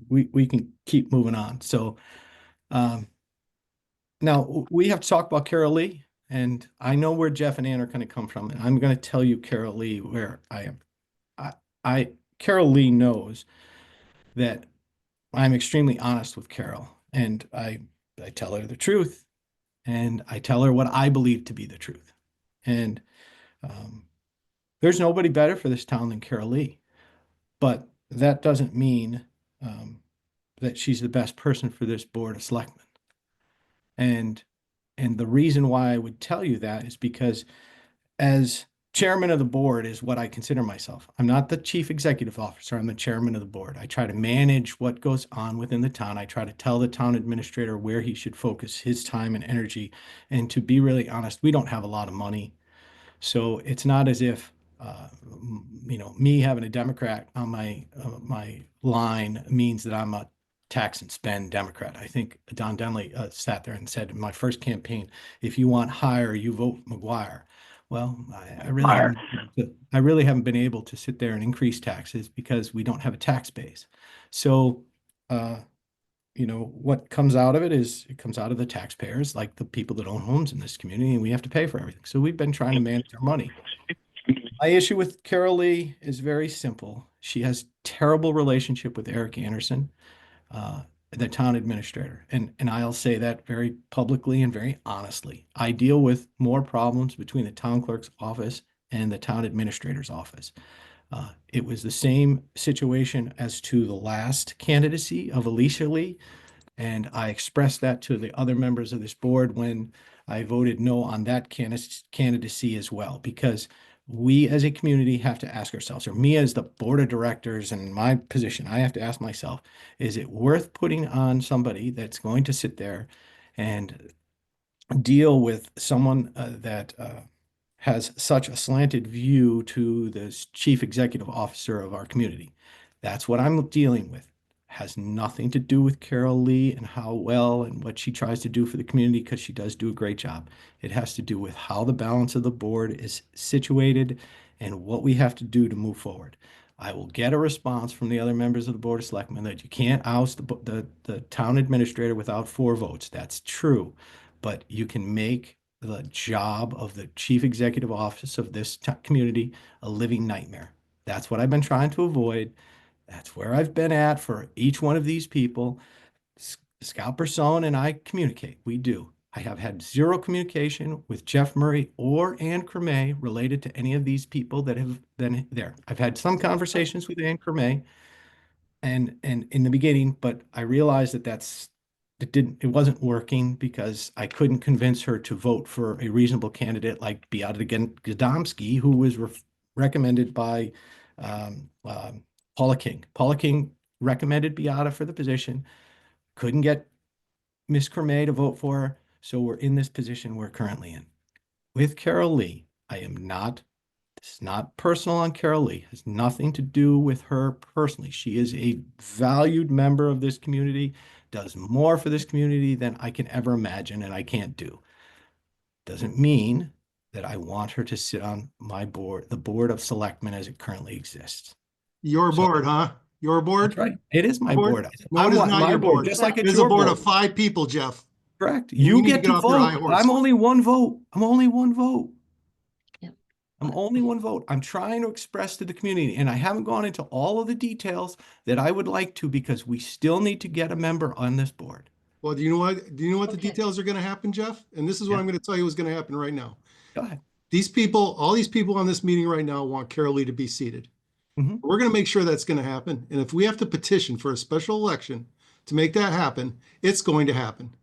We can keep moving on. So now we have to talk about Carol Lee, and I know where Jeff and Ann are going to come from, and I'm going to tell you Carol Lee where I am. Carol Lee knows that I'm extremely honest with Carol, and I tell her the truth, and I tell her what I believe to be the truth. And there's nobody better for this town than Carol Lee, but that doesn't mean that she's the best person for this board of selectmen. And the reason why I would tell you that is because as chairman of the board is what I consider myself. I'm not the chief executive officer. I'm the chairman of the board. I try to manage what goes on within the town. I try to tell the town administrator where he should focus his time and energy. And to be really honest, we don't have a lot of money. So it's not as if, me having a Democrat on my line means that I'm a tax and spend Democrat. I think Don Denley sat there and said in my first campaign, if you want higher, you vote McGuire. Well, I really haven't been able to sit there and increase taxes because we don't have a tax base. So, what comes out of it comes out of the taxpayers, like the people that own homes in this community, and we have to pay for everything. So we've been trying to manage our money. My issue with Carol Lee is very simple. She has terrible relationship with Eric Anderson, the town administrator. And I'll say that very publicly and very honestly. I deal with more problems between the town clerk's office and the town administrator's office. It was the same situation as to the last candidacy of Alicia Lee. And I expressed that to the other members of this board when I voted no on that candidacy as well, because we as a community have to ask ourselves, or me as the board of directors and my position, I have to ask myself, is it worth putting on somebody that's going to sit there and deal with someone that has such a slanted view to the chief executive officer of our community? That's what I'm dealing with. Has nothing to do with Carol Lee and how well and what she tries to do for the community, because she does do a great job. It has to do with how the balance of the board is situated and what we have to do to move forward. I will get a response from the other members of the Board of Selectmen that you can't oust the town administrator without 4 votes. That's true, but you can make the job of the chief executive office of this community a living nightmare. That's what I've been trying to avoid. That's where I've been at for each one of these people. Scout Person and I communicate. We do. I have had 0 communication with Jeff Murray or Ann Cremay related to any of these people that have been there. I've had some conversations with Ann Cremay and in the beginning, but I realized that it wasn't working because I couldn't convince her to vote for a reasonable candidate like Beata Gadomski, who was recommended by Paula King. Paula King recommended Beata for the position, couldn't get Miss Cremay to vote for her, so we're in this position we're currently in. With Carol Lee, it's not personal on Carol Lee. It has nothing to do with her personally. She is a valued member of this community, does more for this community than I can ever imagine, and I can't do. Doesn't mean that I want her to sit on my board, the Board of Selectmen as it currently exists. Your board, huh? Your board? That's right. It is my board. No, it is not your board. Just like It it's is a your board board. of 5 people, Jeff. Correct. And you You need to get get to off your high vote. horse. I'm only one vote. I'm only one vote. Yep. I'm only one vote. I'm trying to express to the community, and I haven't gone into all of the details that I would like to, because we still need to get a member on this board. Well, do you know what? Do you know what the details are going to happen, Jeff? And this is what I'm going to tell you is going to happen right now. Go ahead. These people, all these people on this meeting right now want Carol Lee to be seated. Mhm. We're going to make sure that's going to happen. And if we have to petition for a special election to make that happen, it's going to happen.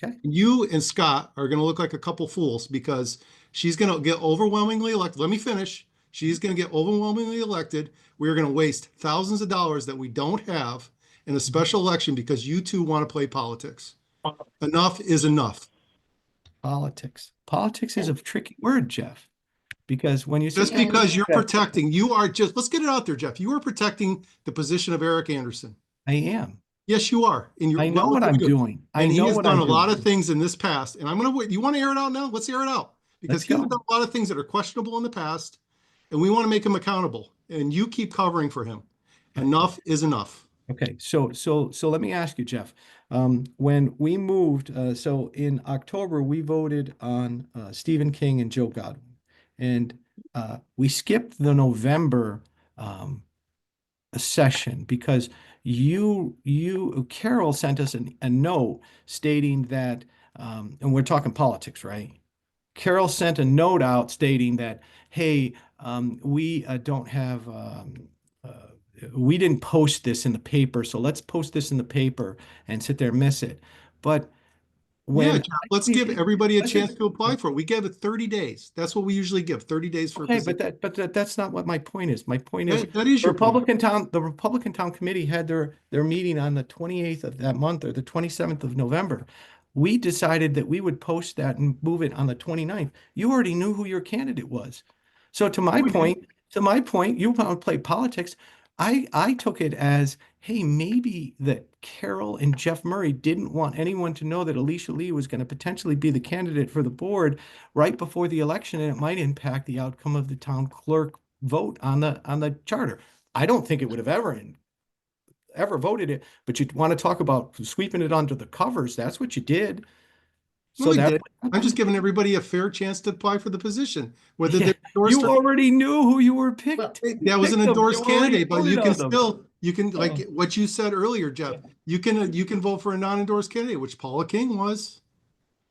Okay. You and Scott are going to look like a couple fools because she's going to get overwhelmingly elected. Let me finish. She's going to get overwhelmingly elected. We're going to waste thousands of dollars that we don't have in a special election because you two want to play politics. Enough is enough. Politics. Politics is a tricky word, Jeff, because when you Just say because you're protecting, let's get it out there, Jeff. You are protecting the position of Eric Anderson. I am. Yes, you are. And you're I know what I'm doing. And he has done a lot doing. of things in this past. And I'm going to wait. You want to air it out now? Let's air it out. Because he's done a lot of things that are questionable in the past. And we want to make him accountable. And you keep covering for him. Enough is enough. Okay, so let me ask you, Jeff. When we moved, so in October we voted on Stephen King and Joe Godwin, and we skipped the November session because Carol sent us a note stating that, and we're talking politics, right? Carol sent a note out stating that, hey, we don't have. We didn't post this in the paper, so let's post this in the paper and sit there and miss it. But when let's give everybody a chance to apply for it. We give it 30 days. That's what we usually give, 30 days for. Okay, but that's not what my point is. My point is that is your the Republican Town Committee had their meeting on the 28th of that month or the 27th of November. We decided that we would post that and move it on the 29th. You already knew who your candidate was. So to my point, you want to play politics. I took it as, hey, maybe that Carol and Jeff Murray didn't want anyone to know that Alicia Lee was going to potentially be the candidate for the board right before the election, and it might impact the outcome of the town clerk vote on the charter. I don't think it would have ever voted it, but you want to talk about sweeping it under the covers. That's what you did. So he that did. I'm just giving everybody a fair chance to apply for the position, whether Yeah, they're endorsed you or already knew who you were Well, picked. that was an picked them. endorsed You already candidate, but voted you can on them. still, you can, like Oh. what you said earlier, Jeff, you can vote for a non-endorsed candidate, which Paula King was.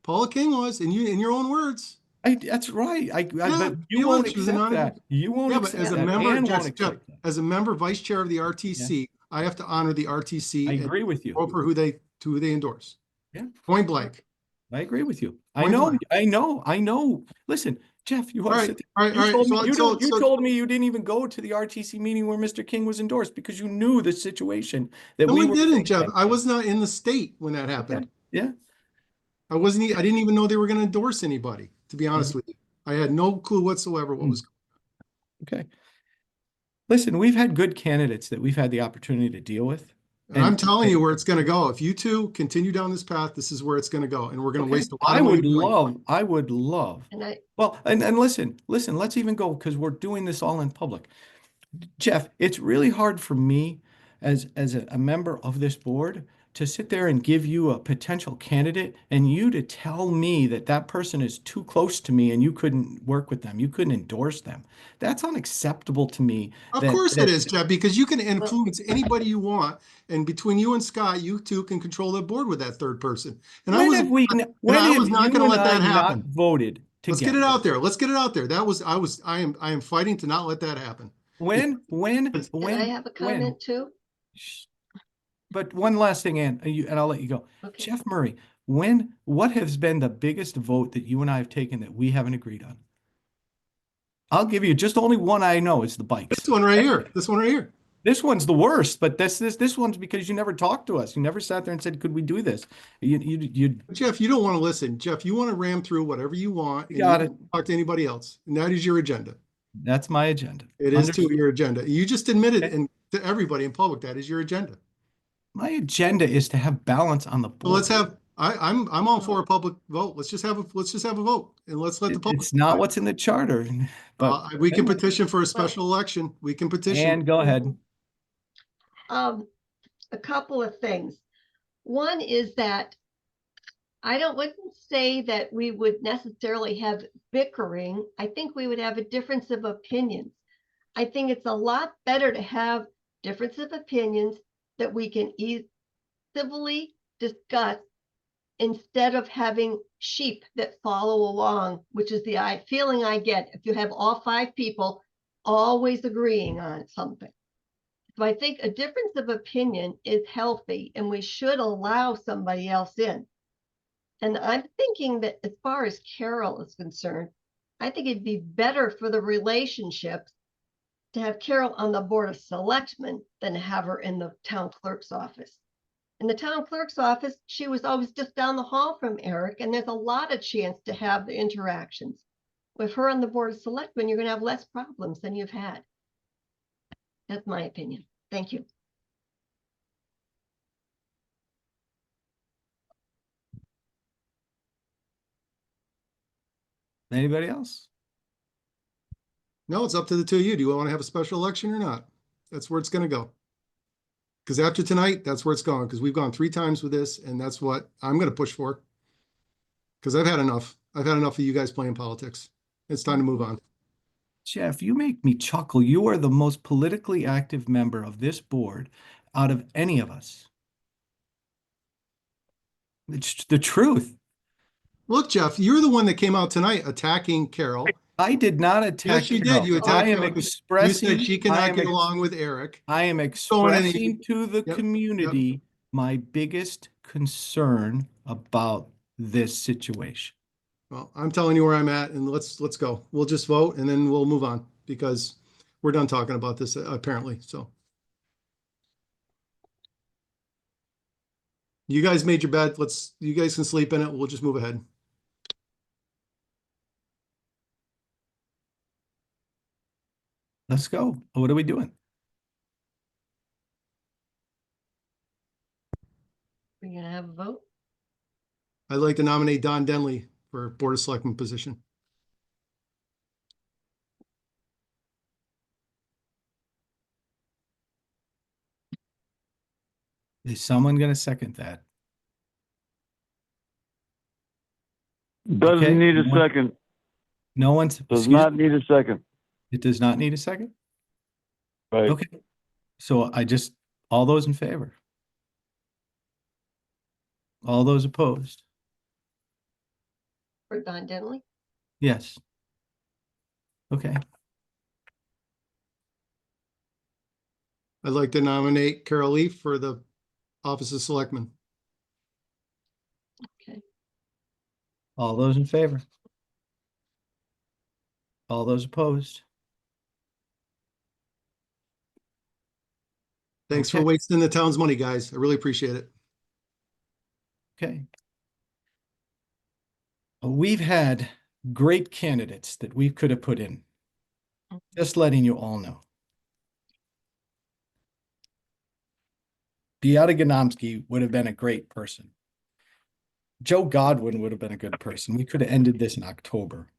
Paula King was, and you, in your own words. That's right. Yeah, But she you won't was. She was a accept that. You won't Yeah, but accept as a that. member, Ann won't Jeff, accept that. as a member, vice chair of the RTC, I have to honor the RTC. I and agree with you. vote for who they endorse. Yeah. Point blank. I agree with you. Point blank. I know. Listen, Jeff, you All want to right, sit all right, there. all right. You told me you didn't even go to the RTC meeting where Mr. King was endorsed because you knew the situation that No, we I were didn't, facing. Jeff. I was not in the state when that happened. Yeah. I wasn't. I didn't even know they were going to endorse anybody. To be honest with you, I had no clue whatsoever what was. Okay. Listen, we've had good candidates that we've had the opportunity to deal with. And I'm telling you where it's going to go. If you two continue down this path, this is where it's going to go, and we're going to waste a lot of money. I would love. Well, and listen, let's even go because we're doing this all in public. Jeff, it's really hard for me as a member of this board to sit there and give you a potential candidate and you to tell me that that person is too close to me and you couldn't work with them, you couldn't endorse them. That's unacceptable to me. Of course it is, Jeff, because you can influence anybody you want, and between you and Scott, you two can control the board with that third person. And I was not going to let that happen. Voted together. Let's get it out there. Let's get it out there. I am fighting to not let that happen. Can I have a comment too? But one last thing, Ann, and I'll let you go. Okay. Jeff Murray, what has been the biggest vote that you and I have taken that we haven't agreed on? I'll give you just only one I know is the bikes. This one right here. This one right here. This one's the worst, but this one's because you never talked to us. You never sat there and said, "Could we do this?" You Jeff, you don't want to listen. Jeff, you want to ram through whatever you want. And got you it. don't talk to anybody else, and that is your agenda. That's my agenda. It is too your agenda. You just admitted and to everybody in public that is your agenda. My agenda is to have balance on the board. So let's have. I'm all for a public vote. Let's just have a vote, and let's let the public. It's not what's in the charter, but we can petition for a special election. We can petition. And go ahead. A couple of things. One is that wouldn't say that we would necessarily have bickering. I think we would have a difference of opinions. I think it's a lot better to have difference of opinions that we can civilly discuss instead of having sheep that follow along, which is the feeling I get if you have all 5 people always agreeing on something. So I think a difference of opinion is healthy and we should allow somebody else in. And I'm thinking that as far as Carol is concerned, I think it'd be better for the relationships to have Carol on the Board of Selectmen than to have her in the town clerk's office. In the town clerk's office, she was always just down the hall from Eric, and there's a lot of chance to have the interactions. With her on the Board of Selectmen, you're going to have less problems than you've had. That's my opinion. Thank you. Anybody else? No, it's up to the two of you. Do you want to have a special election or not? That's where it's going to go. Because after tonight, that's where it's going. Because we've gone 3 times with this, and that's what I'm going to push for. Because I've had enough. I've had enough of you guys playing politics. It's time to move on. Jeff, you make me chuckle. You are the most politically active member of this board out of any of us. It's the truth. Look, Jeff, you're the one that came out tonight attacking Carol. I did not attack. Yes, you did. You attacked Carol. You said she cannot get along with Eric. I am expressing to the community my biggest concern about this situation. Well, I'm telling you where I'm at, and let's go. We'll just vote, and then we'll move on because we're done talking about this apparently. So you guys made your bed. You guys can sleep in it. We'll just move ahead. Let's go. What are we doing? We're going to have a vote. I'd like to nominate Don Denley for Board of Selectmen position. Is someone going to second that? Doesn't Okay, need a no one- second. No one's, Does excuse not me? need a second. It does not need a second? Right. Okay, so all those in favor? All those opposed? For Don Denley. Yes. Okay, I'd like to nominate Carol Lee for the Office of Selectman. Okay. all those in favor? All those opposed? Thanks for Okay. wasting the town's money, guys. I really appreciate it. Okay. We've had great candidates that we could have put in. Just letting you all know. Beata Ganomsky would have been a great person. Joe Godwin would have been a good person. We could have ended this in October.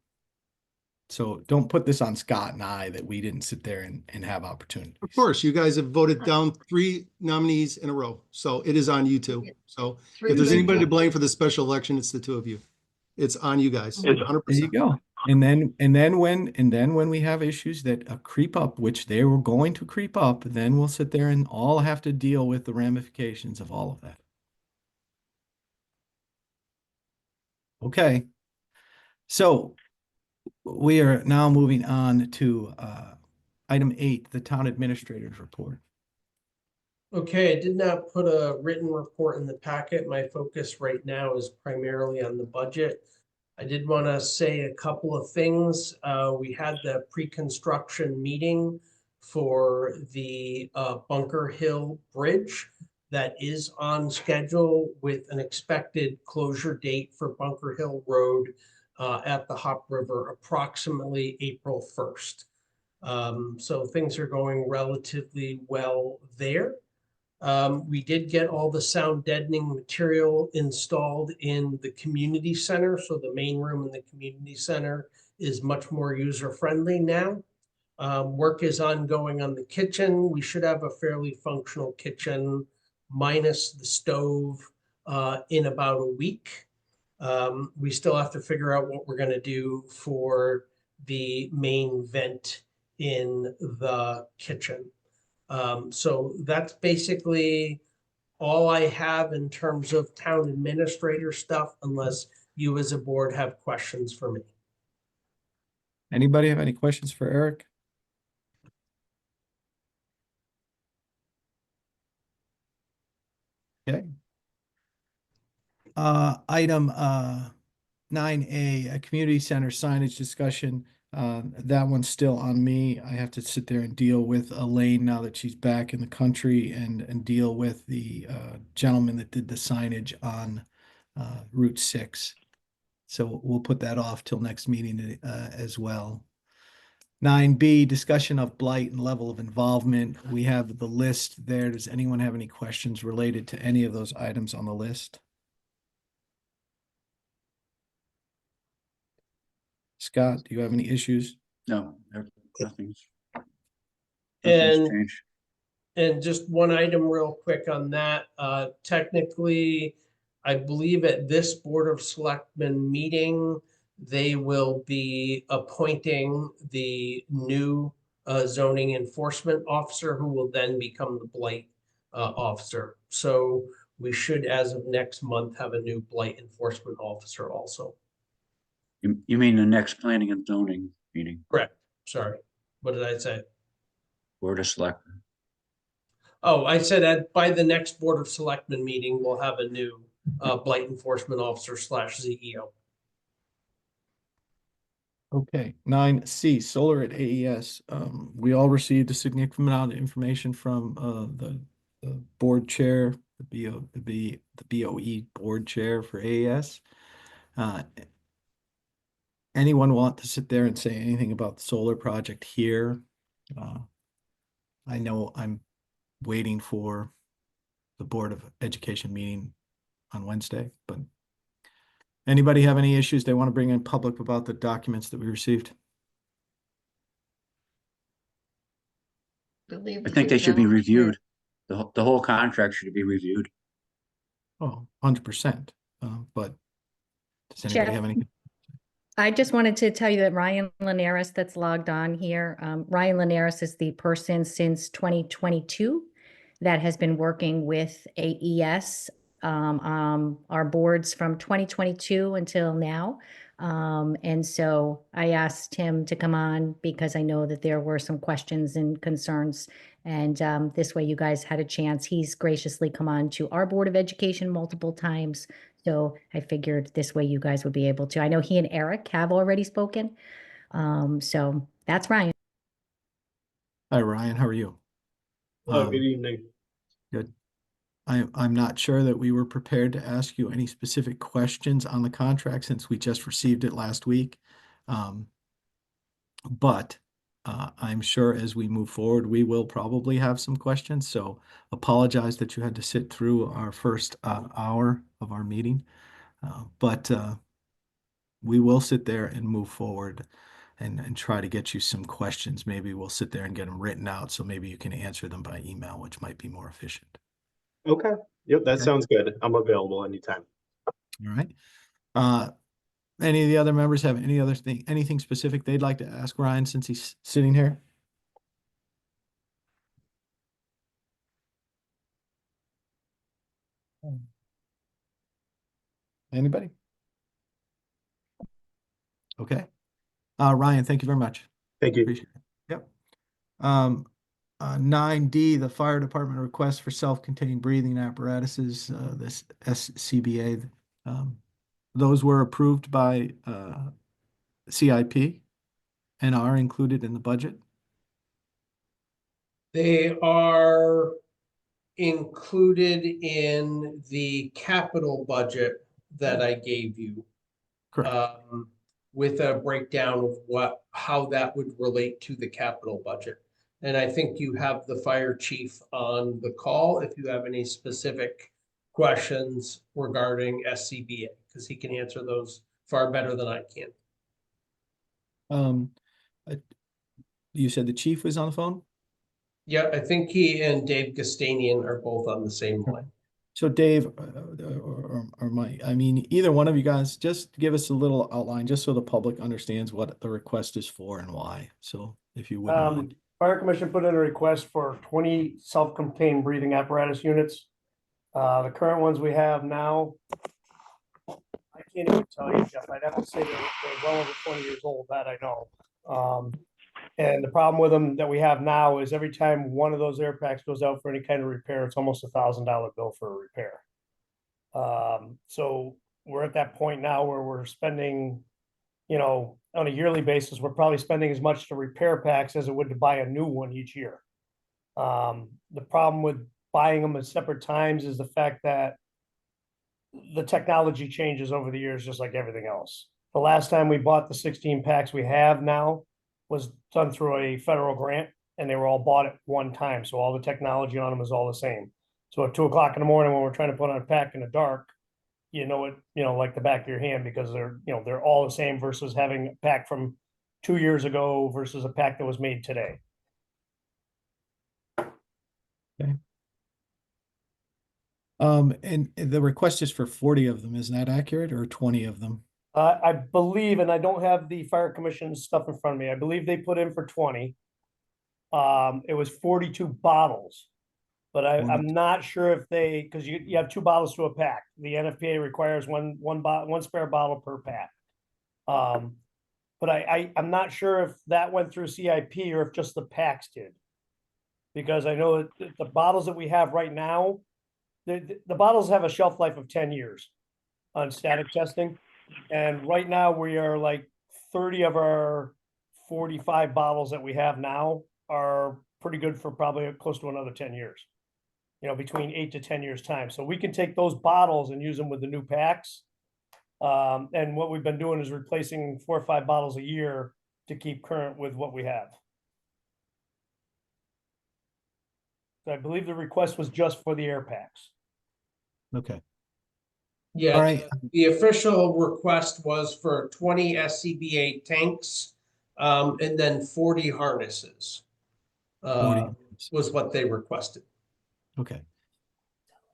So don't put this on Scott and I that we didn't sit there and have opportunities. Of course, you guys have voted down 3 nominees in a row, so it is on you two. So if there's anybody to blame for the special election, it's the 2 of you. It's on you guys. 100%. There you go. And then when we have issues that creep up, which they were going to creep up, then we'll sit there and all have to deal with the ramifications of all of that. Okay. So we are now moving on to item 8, the town administrator's report. Okay, I did not put a written report in the packet. My focus right now is primarily on the budget. I did want to say a couple of things. We had the pre-construction meeting for the Bunker Hill Bridge that is on schedule with an expected closure date for Bunker Hill Road at the Hop River approximately April 1st. So things are going relatively well there. We did get all the sound deadening material installed in the community center. So the main room in the community center is much more user-friendly now. Work is ongoing on the kitchen. We should have a fairly functional kitchen minus the stove in about a week. We still have to figure out what we're going to do for the main vent in the kitchen. So that's basically all I have in terms of town administrator stuff, unless you as a board have questions for me. Anybody have any questions for Eric? Okay. Item 9A, a community center signage discussion. That one's still on me. I have to sit there and deal with Elaine now that she's back in the country and deal with the gentleman that did the signage on Route 6. So we'll put that off till next meeting as well. 9B, discussion of blight and level of involvement. We have the list there. Does anyone have any questions related to any of those items on the list? Scott, do you have any issues? No, nothing's And changed. And just one item real quick on that. Technically, I believe at this Board of Selectmen meeting, they will be appointing the new zoning enforcement officer who will then become the blight officer. So we should, as of next month, have a new blight enforcement officer also. You mean the next planning and zoning meeting? Correct. Sorry. What did I say? Board of Selectmen. Oh, I said by the next Board of Selectmen meeting, we'll have a new blight enforcement officer / CEO. Okay, 9C, solar at AES. We all received a significant amount of information from the board chair, the BOE board chair for AES. Anyone want to sit there and say anything about the solar project here? I know I'm waiting for the Board of Education meeting on Wednesday, but anybody have any issues they want to bring in public about the documents that we received? I think they should be reviewed. The whole contract should be reviewed. Oh, 100%. But does anybody Jeff? have anything? I just wanted to tell you that Ryan Linares that's logged on here. Ryan Linares is the person since 2022 that has been working with AES, our boards from 2022 until now. And so I asked him to come on because I know that there were some questions and concerns. And this way you guys had a chance. He's graciously come on to our Board of Education multiple times. So I figured this way you guys would be able to. I know he and Eric have already spoken. So that's Ryan. Hi, Ryan. How are you? Hello, good evening. Good. I'm not sure that we were prepared to ask you any specific questions on the contract since we just received it last week. But I'm sure as we move forward, we will probably have some questions. So apologize that you had to sit through our first hour of our meeting. But we will sit there and move forward and try to get you some questions. Maybe we'll sit there and get them written out so maybe you can answer them by email, which might be more efficient. Okay. Yep, that Okay. sounds good. I'm available anytime. All right. Any of the other members have anything specific they'd like to ask Ryan since he's sitting here? Anybody? Okay. Ryan, thank you very much. Thank you. Appreciate it. Yep. 9D, the fire department request for self-contained breathing apparatuses, this SCBA. Those were approved by CIP and are included in the budget. They are included in the capital budget that I gave you. Correct. With a breakdown of how that would relate to the capital budget. And I think you have the fire chief on the call if you have any specific questions regarding SCBA, because he can answer those far better than I can. You said the chief was on the phone? Yeah, I think he and Dave Gastanian are both on the same line. So Dave or Mike, I mean, either one of you guys, just give us a little outline, just so the public understands what the request is for and why. So if you wouldn't mind. Fire Commission put in a request for 20 self-contained breathing apparatus units. The current ones we have now, I can't even tell you, Jeff. I'd have to say they're well over 20 years old, that I know. And the problem with them that we have now is every time one of those air packs goes out for any kind of repair, it's almost $1,000 bill for a repair. So we're at that point now where we're spending, on a yearly basis, we're probably spending as much to repair packs as it would to buy a new one each year. The problem with buying them at separate times is the fact that the technology changes over the years, just like everything else. The last time we bought the 16 packs we have now was done through a federal grant, and they were all bought at one time. So all the technology on them is all the same. So at 2 o'clock in the morning, when we're trying to put on a pack in the dark, like the back of your hand, because they're all the same versus having a pack from 2 years ago versus a pack that was made today. Okay. And the request is for 40 of them. Isn't that accurate, or 20 of them? I believe, and I don't have the fire commission stuff in front of me. I believe they put in for 20. It was 42 bottles, but I'm not sure if because you have 2 bottles to a pack. The NFPA requires one spare bottle per pack. But I'm not sure if that went through CIP or if just the packs did, because I know that the bottles that we have right now, the bottles have a shelf life of 10 years on static testing. And right now we are like 30 of our 45 bottles that we have now are pretty good for probably close to another 10 years, between 8 to 10 years time. So we can take those bottles and use them with the new packs. And what we've been doing is replacing 4 or 5 bottles a year to keep current with what we have. So I believe the request was just for the air packs. Okay. Yeah, All right. the official request was for 20 SCBA tanks, and then 40 harnesses. 40 was what they requested. Okay.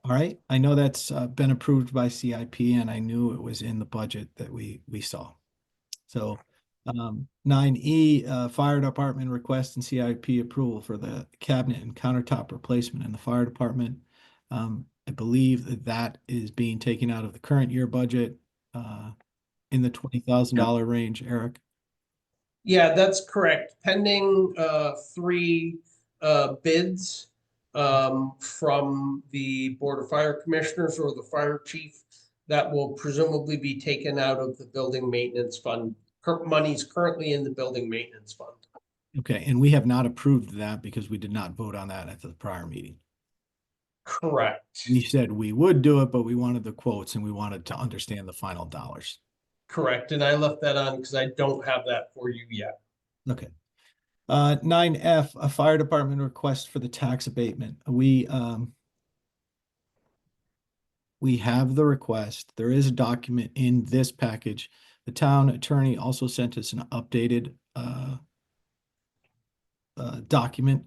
All right. I know that's been approved by CIP, and I knew it was in the budget that we saw. So 9E, fire department request and CIP approval for the cabinet and countertop replacement in the fire department. I believe that that is being taken out of the current year budget in the $20,000 range, Eric. Yeah, that's correct. Pending three bids from the Board of Fire Commissioners or the fire chief, that will presumably be taken out of the building maintenance fund. Money's currently in the building maintenance fund. Okay, and we have not approved that because we did not vote on that at the prior meeting. Correct. We said we would do it, but we wanted the quotes and we wanted to understand the final dollars. Correct. And I left that on because I don't have that for you yet. Okay. 9F, a fire department request for the tax abatement. We have the request. There is a document in this package. The town attorney also sent us an updated document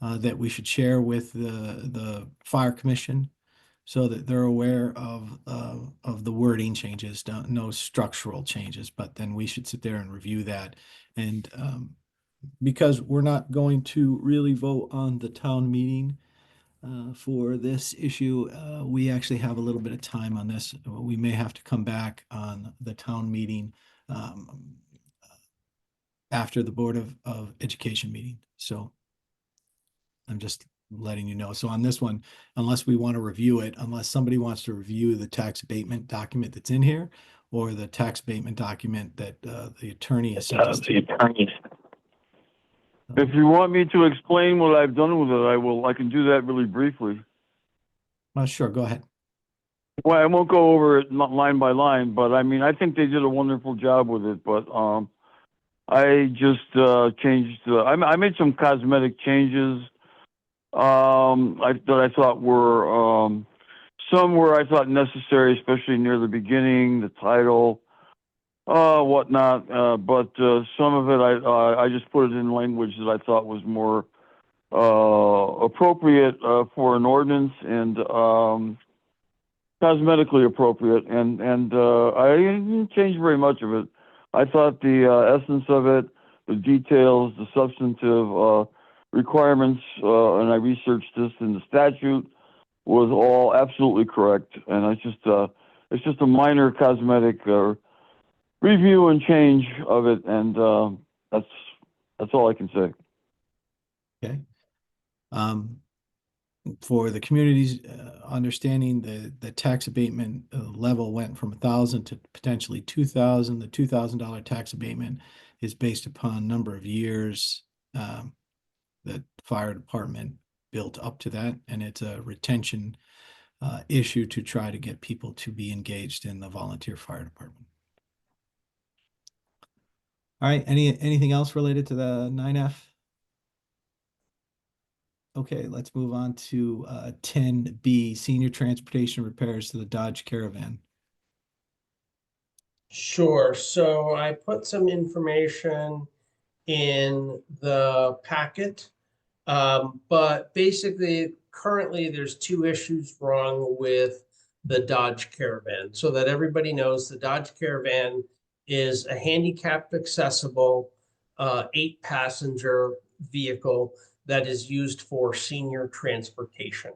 that we should share with the fire commission so that they're aware of the wording changes, no structural changes, but then we should sit there and review that. And because we're not going to really vote on the town meeting for this issue, we actually have a little bit of time on this. We may have to come back on the town meeting after the Board of Education meeting. So I'm just letting you know. So on this one, unless we want to review it, unless somebody wants to review the tax abatement document that's in here or the tax abatement document that the attorney has sent us. If you want me to explain what I've done with it, I will. I can do that really briefly. Sure, go ahead. Well, I won't go over it line by line, but I mean, I think they did a wonderful job with it. But I just changed. I made some cosmetic changes. That I thought were some were I thought necessary, especially near the beginning, the title, whatnot. But some of it I just put it in language that I thought was more appropriate for an ordinance and cosmetically appropriate. And I didn't change very much of it. I thought the essence of it, the details, the substantive requirements, and I researched this in the statute, was all absolutely correct. And it's just a minor cosmetic review and change of it, and that's all I can say. Okay. For the community's understanding, the tax abatement level went from 1,000 to potentially 2,000. The $2,000 tax abatement is based upon number of years that fire department built up to that, and it's a retention issue to try to get people to be engaged in the volunteer fire department. All right, anything else related to the 9F? Okay, let's move on to 10B, senior transportation repairs to the Dodge Caravan. Sure. So I put some information in the packet. But basically, currently, there's two issues wrong with the Dodge Caravan. So that everybody knows, the Dodge Caravan is a handicapped accessible 8-passenger vehicle that is used for senior transportation.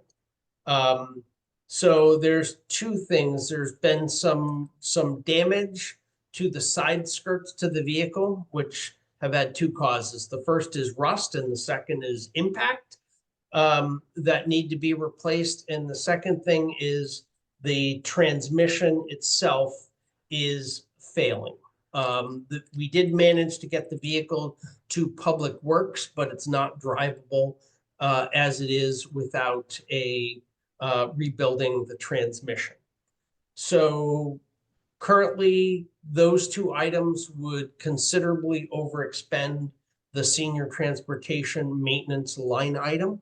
So there's two things. There's been some damage to the side skirts to the vehicle, which have had two causes. The first is rust and the second is impact that need to be replaced. And the second thing is the transmission itself is failing. We did manage to get the vehicle to Public Works, but it's not drivable as it is without a rebuilding the transmission. So currently, those two items would considerably overexpend the senior transportation maintenance line item.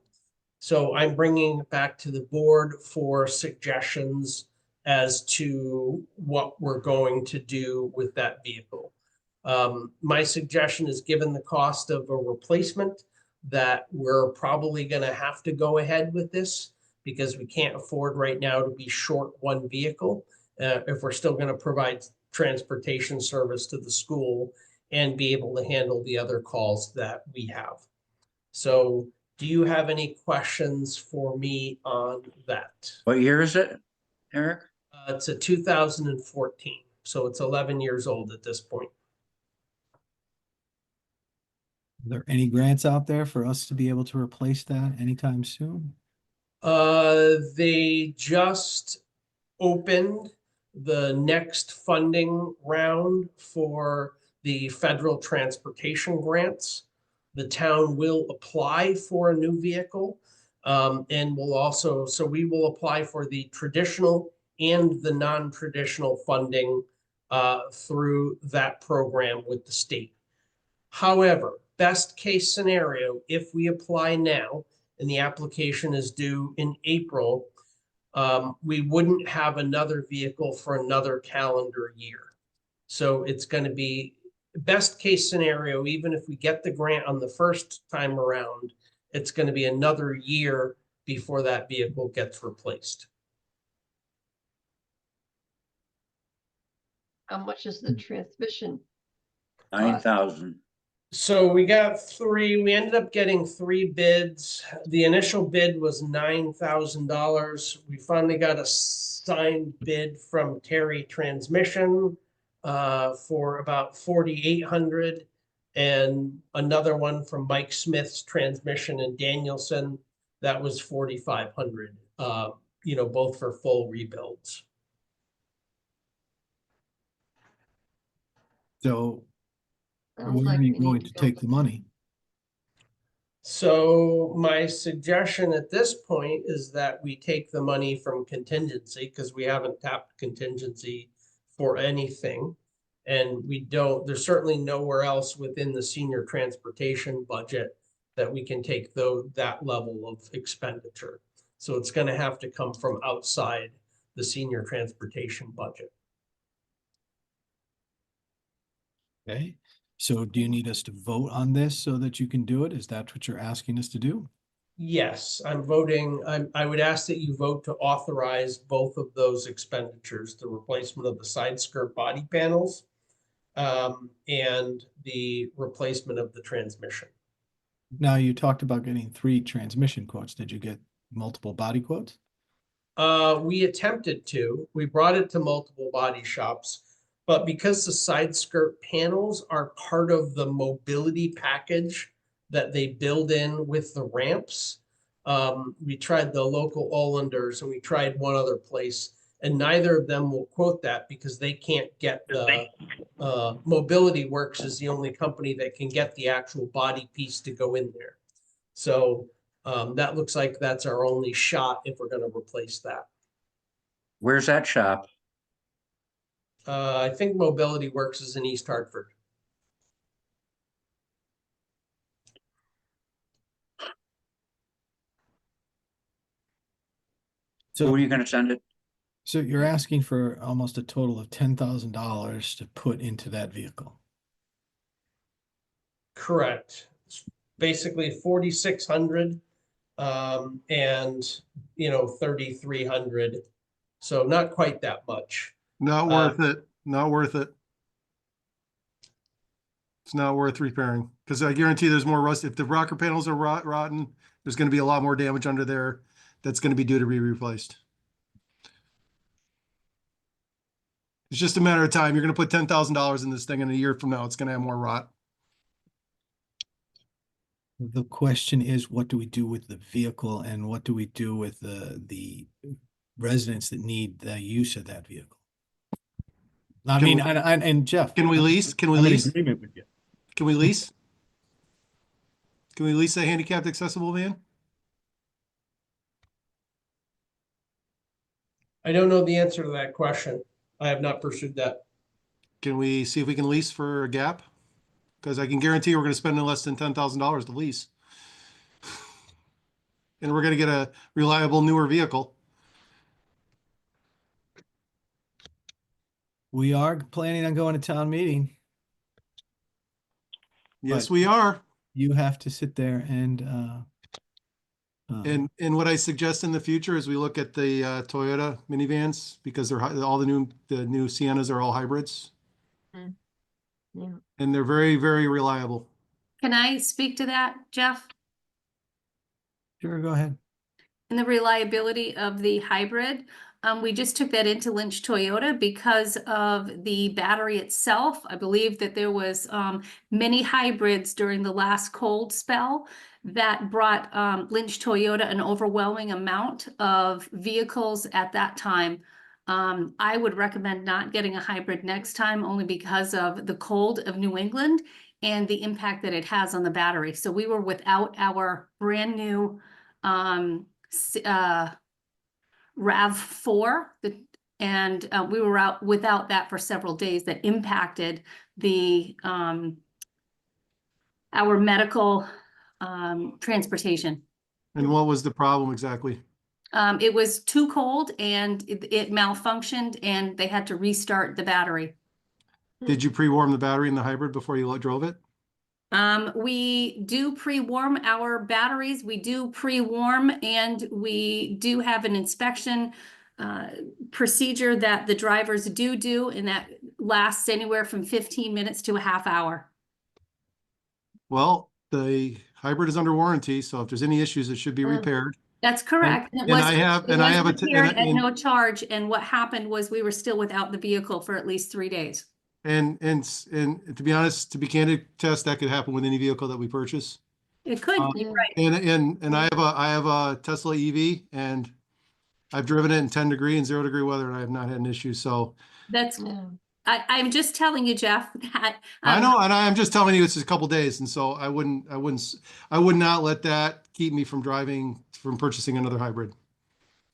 So I'm bringing it back to the board for suggestions as to what we're going to do with that vehicle. My suggestion is, given the cost of a replacement, that we're probably going to have to go ahead with this because we can't afford right now to be short one vehicle if we're still going to provide transportation service to the school and be able to handle the other calls that we have. So do you have any questions for me on that? What year is it, Eric? It's a 2014, so it's 11 years old at this point. Are there any grants out there for us to be able to replace that anytime soon? They just opened the next funding round for the federal transportation grants. The town will apply for a new vehicle. And will also, so we will apply for the traditional and the non-traditional funding through that program with the state. However, best case scenario, if we apply now and the application is due in April, we wouldn't have another vehicle for another calendar year. So it's going to be best case scenario, even if we get the grant on the first time around, it's going to be another year before that vehicle gets replaced. How much is the transmission? 9,000. So we ended up getting 3 bids. The initial bid was $9,000. We finally got a signed bid from Terry Transmission for about 4,800, and another one from Mike Smith's Transmission in Danielson that was 4,500. Both for full rebuilds. So where are you going to take the money? So my suggestion at this point is that we take the money from contingency, because we haven't tapped contingency for anything. And there's certainly nowhere else within the senior transportation budget that we can take that level of expenditure. So it's going to have to come from outside the senior transportation budget. Okay. So do you need us to vote on this so that you can do it? Is that what you're asking us to do? Yes, I'm voting. I would ask that you vote to authorize both of those expenditures, the replacement of the side skirt body panels and the replacement of the transmission. Now, you talked about getting 3 transmission quotes. Did you get multiple body quotes? We attempted to. We brought it to multiple body shops, but because the side skirt panels are part of the mobility package that they build in with the ramps, we tried the local Olanders and we tried one other place, and neither of them will quote that because they can't get the Mobility Works is the only company that can get the actual body piece to go in there. So that looks like that's our only shot if we're going to replace that. Where's that shop? I think Mobility Works is in East Hartford. So who are you going to send it? So you're asking for almost a total of $10,000 to put into that vehicle. Correct. It's basically 4,600 and 3,300. So not quite that much. Not worth it. Not worth it. It's not worth repairing because I guarantee there's more rust. If the rocker panels are rotten, there's going to be a lot more damage under there that's going to be due to be replaced. It's just a matter of time. You're going to put $10,000 in this thing, and a year from now, it's going to have more rot. The question is, what do we do with the vehicle, and what do we do with the residents that need the use of that vehicle? And Jeff, can we lease? Can we I'm in lease? agreement with you. Can we lease? Can we lease a handicapped accessible van? I don't know the answer to that question. I have not pursued that. Can we see if we can lease for a gap? Because I can guarantee we're going to spend no less than $10,000 to lease. And we're going to get a reliable, newer vehicle. We are planning on going to town meeting. Yes, But we are. You have to sit there and And what I suggest in the future is we look at the Toyota minivans because they're all the new Siennas are all hybrids Yeah. and they're very, very reliable. Can I speak to that, Jeff? Sure, go ahead. And the reliability of the hybrid. We just took that into Lynch Toyota because of the battery itself. I believe that there was many hybrids during the last cold spell that brought Lynch Toyota an overwhelming amount of vehicles at that time. I would recommend not getting a hybrid next time only because of the cold of New England and the impact that it has on the battery. So we were without our brand new RAV4, and we were out without that for several days. That impacted the our medical transportation. And what was the problem exactly? It was too cold and it malfunctioned and they had to restart the battery. Did you pre-warm the battery in the hybrid before you drove it? We do pre-warm our batteries. We do pre-warm and we do have an inspection procedure that the drivers do, and that lasts anywhere from 15 minutes to a half hour. Well, the hybrid is under warranty, so if there's any issues, it should be repaired. That's correct. And I have a repaired at no charge, and what happened was we were still without the vehicle for at least 3 days. And to be honest, to be candid, Tess, that could happen with any vehicle that we purchase. It could, you're right. And I have a Tesla EV, and I've driven it in 10 degree and 0 degree weather, and I have not had an issue. So That's I'm just telling you, Jeff, that I know, and I'm just telling you, it's just a couple days, and so I would not let that keep me from purchasing another hybrid.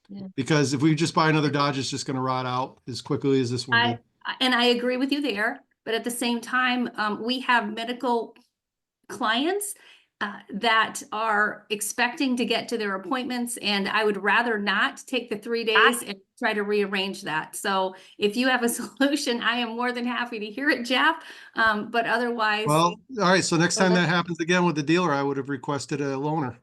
Yeah. Because if we just buy another Dodge, it's just going to rot out as quickly as this one did. And I agree with you there, but at the same time, we have medical clients that are expecting to get to their appointments, and I would rather not take the 3 days and try to rearrange that. So if you have a solution, I am more than happy to hear it, Jeff. But otherwise, Well, all right. So next time that happens again with the dealer, I would have requested a loaner.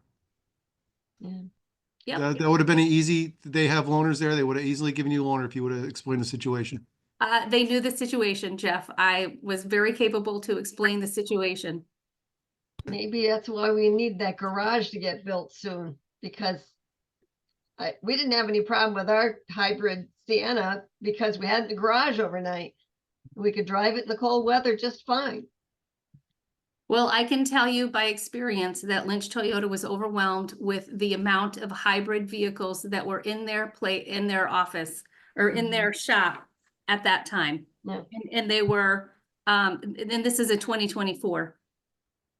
Yep. That would have been easy. They have loaners there. They would have easily given you a loaner if you would have explained the situation. They knew the situation, Jeff. I was very capable to explain the situation. Maybe that's why we need that garage to get built soon, because we didn't have any problem with our hybrid Sienna because we had the garage overnight. We could drive it in the cold weather just fine. Well, I can tell you by experience that Lynch Toyota was overwhelmed with the amount of hybrid vehicles that were in their office or in their shop at that time. Yeah. And they were, and this is a 2024.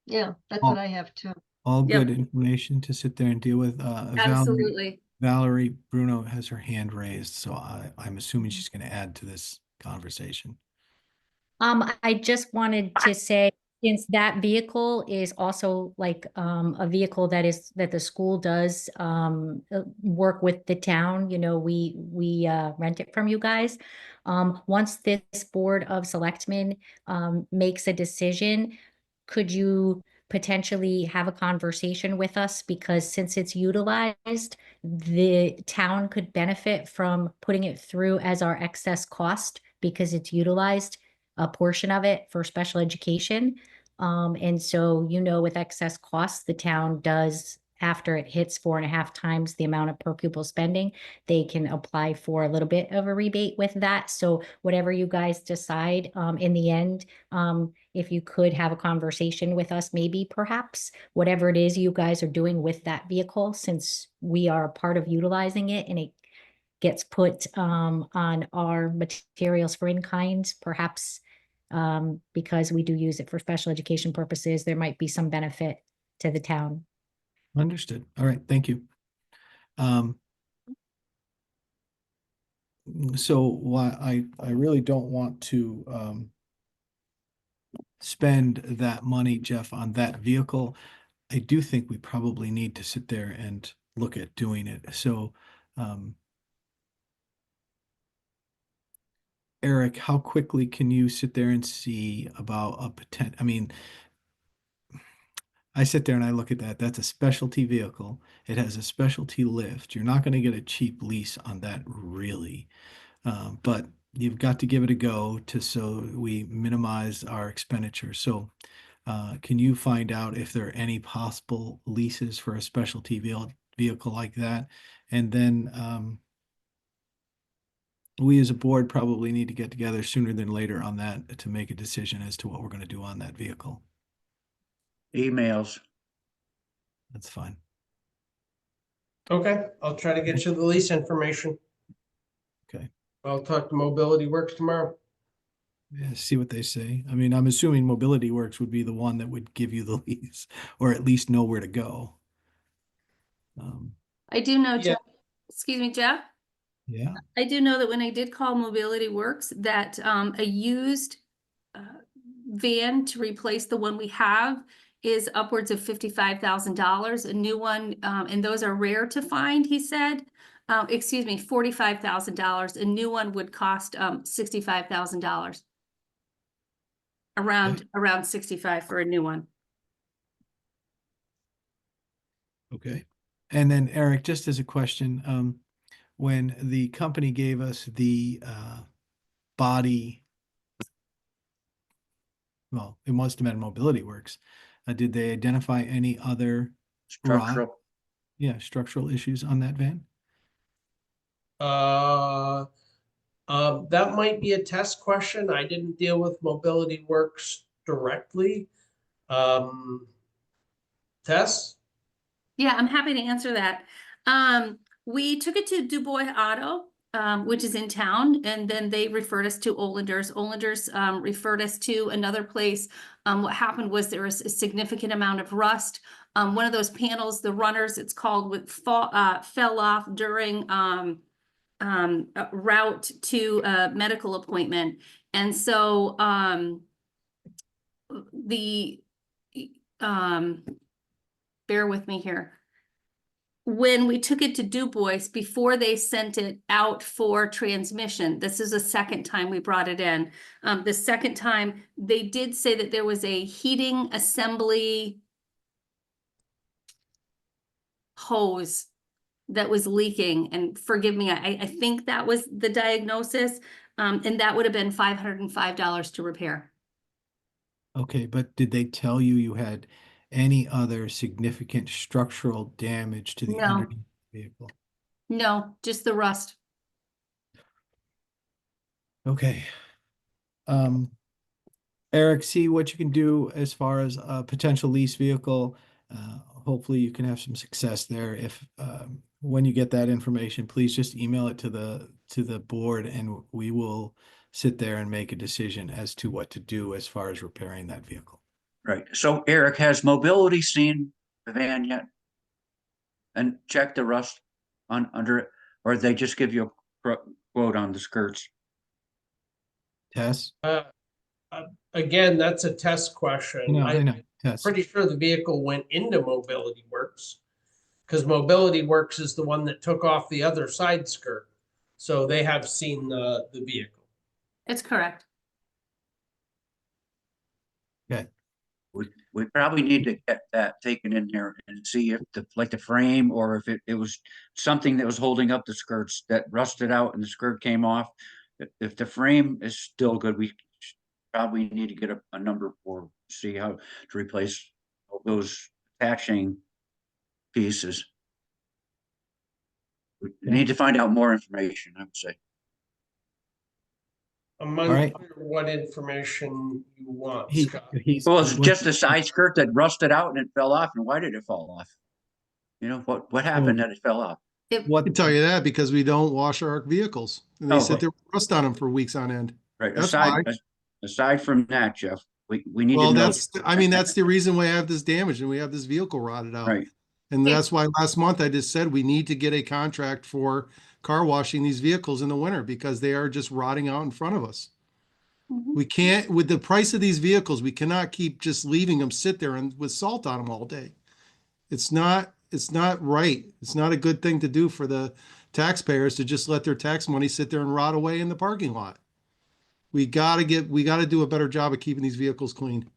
Yeah, that's what I have too. All good information to sit there and deal with. Absolutely. Valerie Bruno has her hand raised, so I'm assuming she's going to add to this conversation. I just wanted to say, since that vehicle is also like a vehicle that the school does work with the town, you know, we rent it from you guys. Once this Board of Selectmen makes a decision, could you potentially have a conversation with us? Because since it's utilized, the town could benefit from putting it through as our excess cost because it's utilized a portion of it for special education. And so, you know, with excess costs, the town does, after it hits 4.5 times the amount of per pupil spending, they can apply for a little bit of a rebate with that. So whatever you guys decide, in the end, if you could have a conversation with us, maybe perhaps whatever it is you guys are doing with that vehicle, since we are a part of utilizing it and it gets put on our materials for in-kind, perhaps because we do use it for special education purposes, there might be some benefit to the town. Understood. All right, thank you. So why I really don't want to spend that money, Jeff, on that vehicle. I do think we probably need to sit there and look at doing it. So Eric, how quickly can you sit there and see about a potential? I mean, I sit there and I look at that. That's a specialty vehicle. It has a specialty lift. You're not going to get a cheap lease on that, really. But you've got to give it a go to so we minimize our expenditure. So, can you find out if there are any possible leases for a specialty vehicle like that? And then we as a board probably need to get together sooner than later on that to make a decision as to what we're going to do on that vehicle. Emails. That's fine. Okay, I'll try to get you the lease information. Okay. I'll talk to Mobility Works tomorrow. Yeah, see what they say. I mean, I'm assuming Mobility Works would be the one that would give you the lease or at least know where to go. I do know, Yeah. Jeff, excuse me, Jeff. Yeah. I do know that when I did call Mobility Works, that a used van to replace the one we have is upwards of $55,000. A new one, and those are rare to find, he said. Excuse me, $45,000. A new one would cost $65,000. Around 65 for a new one. Okay. And then Eric, just as a question, when the company gave us the body, well, it must have been Mobility Works. Did they identify any other Structural. structural issues on that van? That might be a test question. I didn't deal with Mobility Works directly. Tess? Yeah, I'm happy to answer that. We took it to Dubois Auto, which is in town, and then they referred us to Olanders. Olanders referred us to another place. What happened was there was a significant amount of rust. One of those panels, the runners, it's called, fell off during a route to a medical appointment. And so bear with me here. When we took it to Dubois, before they sent it out for transmission, this is the second time we brought it in. The second time, they did say that there was a heating assembly hose that was leaking. And forgive me, I think that was the diagnosis. And that would have been $505 to repair. Okay, but did they tell you you had any other significant structural damage to the No. underneath the vehicle? No, just the rust. Okay. Eric, see what you can do as far as a potential lease vehicle. Hopefully you can have some success there. If when you get that information, please just email it to the board and we will sit there and make a decision as to what to do as far as repairing that vehicle. Right. So Eric, has Mobility seen the van yet? And check the rust on under it, or they just give you a quote on the skirts? Tess? Again, that's a test question. I know. Tess. Pretty sure the vehicle went into Mobility Works because Mobility Works is the one that took off the other side skirt. So they have seen the vehicle. It's correct. Okay. We probably need to get that taken in there and see if the frame, or if it was something that was holding up the skirts that rusted out and the skirt came off. If the frame is still good, we probably need to get a number for, see how to replace those attaching pieces. We need to find out more information, I would say. I'm All right. unclear what information you want, Scott. Well, it's just a side skirt that rusted out and it fell off. And why did it fall off? You know, what happened that it fell off? I can tell you that because we don't wash our vehicles and they sit there with rust on them for weeks on end. Right. That's why. Aside from that, Jeff, we need Well, to know. that's the reason why I have this damage and we have this vehicle rotted out. Right. And that's why last month I just said we need to get a contract for car washing these vehicles in the winter because they are just rotting out in front of us. We can't, with the price of these vehicles, we cannot keep just leaving them sit there and with salt on them all day. It's not right. It's not a good thing to do for the taxpayers to just let their tax money sit there and rot away in the parking lot. We gotta do a better job of keeping these vehicles clean.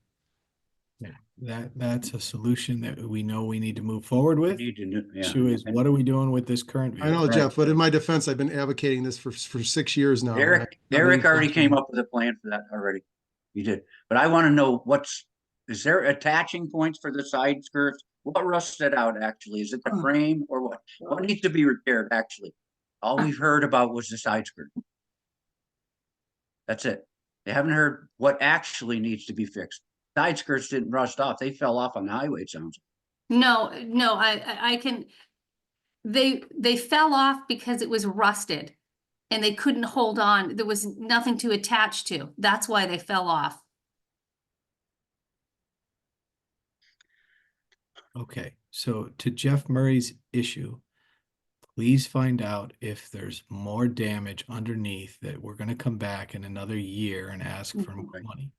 that's a solution that we know we need to move forward with. Need to know, yeah. Issue is, what are we doing with this current I know, vehicle? Jeff, but in my defense, I've been advocating this for 6 years now. and I Eric haven't already encouraged came him. up with a plan for that already. He did, but I want to know is there attaching points for the side skirts? What rusted out actually? Is it the frame or what? What needs to be repaired actually? All we've heard about was the side skirt. That's it. They haven't heard what actually needs to be fixed. Side skirts didn't rust off. They fell off on the highway, it sounds. No, I can, they fell off because it was rusted and they couldn't hold on. There was nothing to attach to. That's why they fell off. Okay, so to Jeff Murray's issue, please find out if there's more damage underneath that we're gonna come back in another year and ask for more money.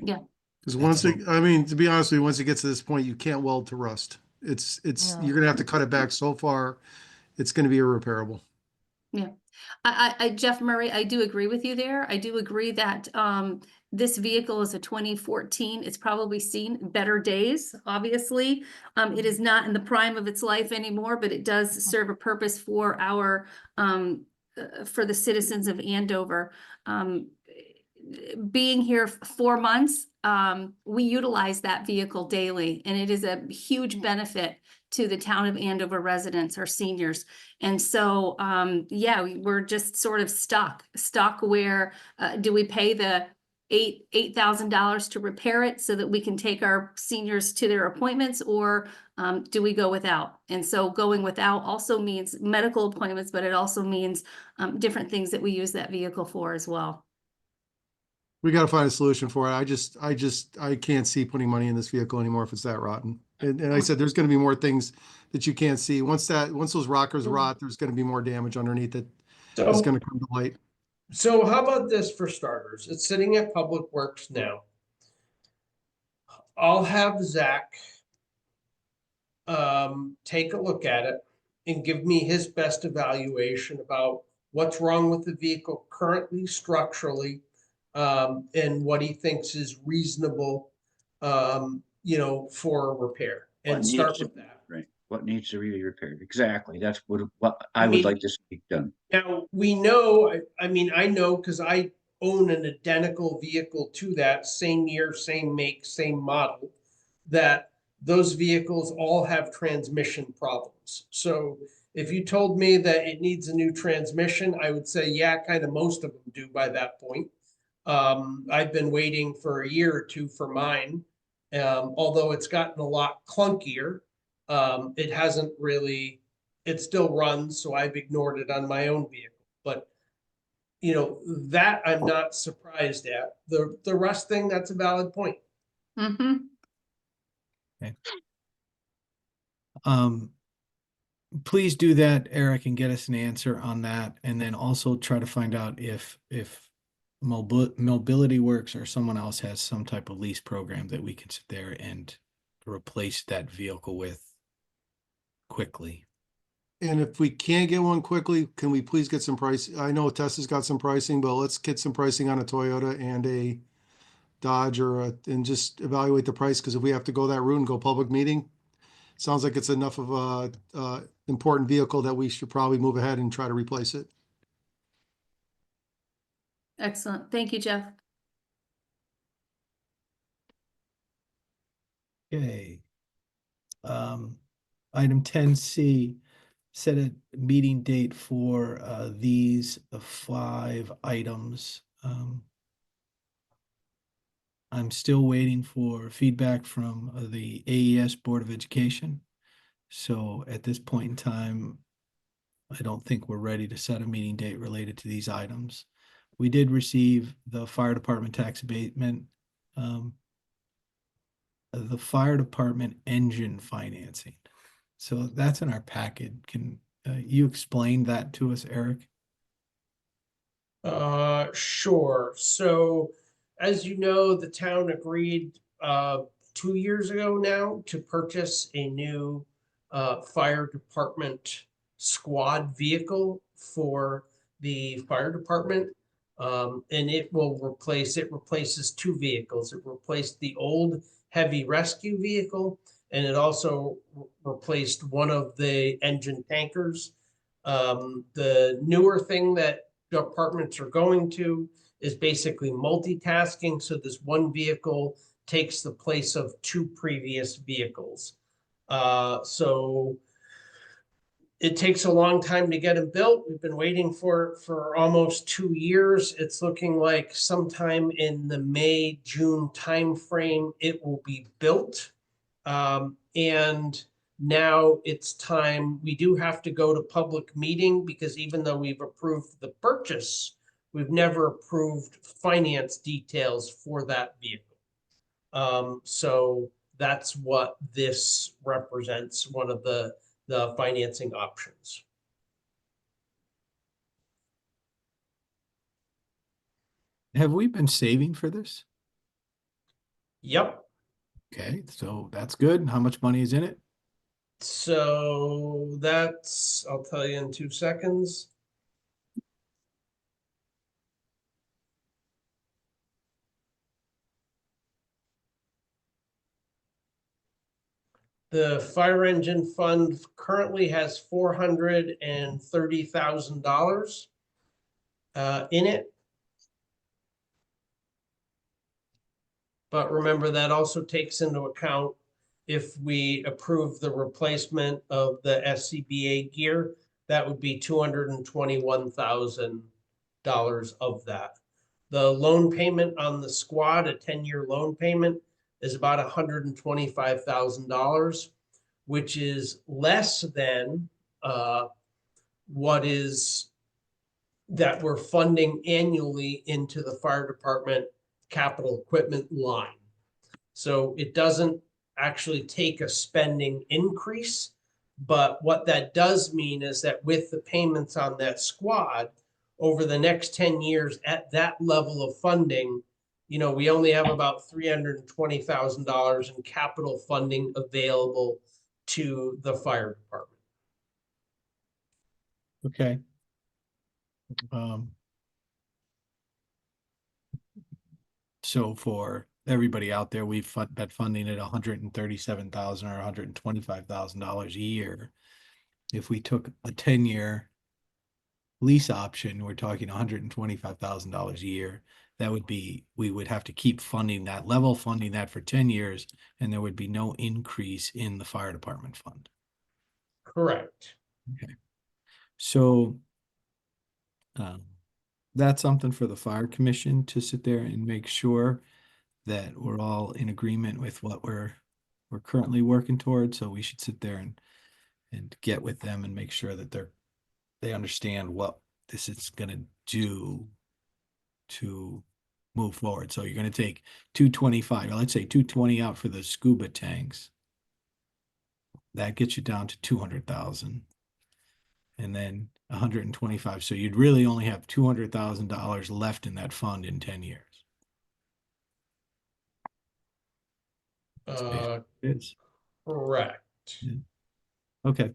Yeah. Because once it, I mean, to be honest with you, once it gets to this point, you can't weld to rust. You're gonna have to cut it back so far, it's gonna be irreparable. Yeah, Jeff Murray, I do agree with you there. I do agree that this vehicle is a 2014. It's probably seen better days, obviously. It is not in the prime of its life anymore, but it does serve a purpose for our for the citizens of Andover. Being here 4 months, we utilize that vehicle daily, and it is a huge benefit to the town of Andover residents or seniors. And so, yeah, we're just sort of stuck where, do we pay the $8,000 to repair it so that we can take our seniors to their appointments, or do we go without? And so going without also means medical appointments, but it also means different things that we use that vehicle for as well. We gotta find a solution for it. I can't see putting money in this vehicle anymore if it's that rotten. And I said, there's gonna be more things that you can't see. Once those rockers rot, there's gonna be more damage underneath it. It's So, gonna come to light. so how about this for starters? It's sitting at Public Works now. I'll have Zach take a look at it and give me his best evaluation about what's wrong with the vehicle currently structurally, and what he thinks is reasonable, for repair, and start with that. Right. What needs to be repaired? Exactly. That's what I I would mean- like to see done. Now, we know, I mean, I know because I own an identical vehicle to that, same year, same make, same model, that those vehicles all have transmission problems. So if you told me that it needs a new transmission, I would say, yeah, kind of most of them do by that point. I've been waiting for a year or two for mine. Although it's gotten a lot clunkier, it hasn't really, it still runs, so I've ignored it on my own vehicle. But that I'm not surprised at. The rust thing, that's a valid point. Mm-hmm. Okay. Please do that, Eric, and get us an answer on that, and then also try to find out if Mobility Works or someone else has some type of lease program that we can sit there and replace that vehicle with quickly. And if we can't get one quickly, can we please get some price? I know Tessa's got some pricing, but let's get some pricing on a Toyota and a Dodge and just evaluate the price. Because if we have to go that route and go public meeting, sounds like it's enough of a important vehicle that we should probably move ahead and try to replace it. Excellent. Thank you, Jeff. Okay. Item 10C, set a meeting date for these 5 items. I'm still waiting for feedback from the AES Board of Education. So at this point in time, I don't think we're ready to set a meeting date related to these items. We did receive the fire department tax abatement, the fire department engine financing. So that's in our packet. Can you explain that to us, Eric? Sure. So, as you know, the town agreed 2 years ago now to purchase a new fire department squad vehicle for the fire department. And it replaces 2 vehicles. It replaced the old heavy rescue vehicle, and it also replaced one of the engine tankers. The newer thing that departments are going to is basically multitasking. So this one vehicle takes the place of two previous vehicles. So it takes a long time to get them built. We've been waiting for almost 2 years. It's looking like sometime in the May, June timeframe, it will be built. And now it's time, we do have to go to public meeting because even though we've approved the purchase, we've never approved finance details for that vehicle. So that's what this represents, one of the financing options. Have we been saving for this? Yep. Okay, so that's good. How much money is in it? So that's, I'll tell you in 2 seconds. The fire engine fund currently has $430,000 in it. But remember, that also takes into account if we approve the replacement of the SCBA gear, that would be $221,000 of that. The loan payment on the squad, a 10-year loan payment, is about $125,000, which is less than what is that we're funding annually into the fire department capital equipment line. So it doesn't actually take a spending increase, but what that does mean is that with the payments on that squad over the next 10 years at that level of funding, you know, we only have about $320,000 in capital funding available to the fire department. Okay. So for everybody out there, we've been funding at $137,000 or $125,000 a year. If we took a 10-year lease option, we're talking $125,000 a year. That would be, we would have to keep funding that level, funding that for 10 years, and there would be no increase in the fire department fund. Correct. Okay. So that's something for the fire commission to sit there and make sure that we're all in agreement with what we're currently working towards. So we should sit there and get with them and make sure that they understand what this is going to do to move forward. So you're going to take 225, or let's say 220 out for the scuba tanks. That gets you down to 200,000. And then 125. So you'd really only have $200,000 left in that fund in 10 years. It's Correct. yeah. Okay.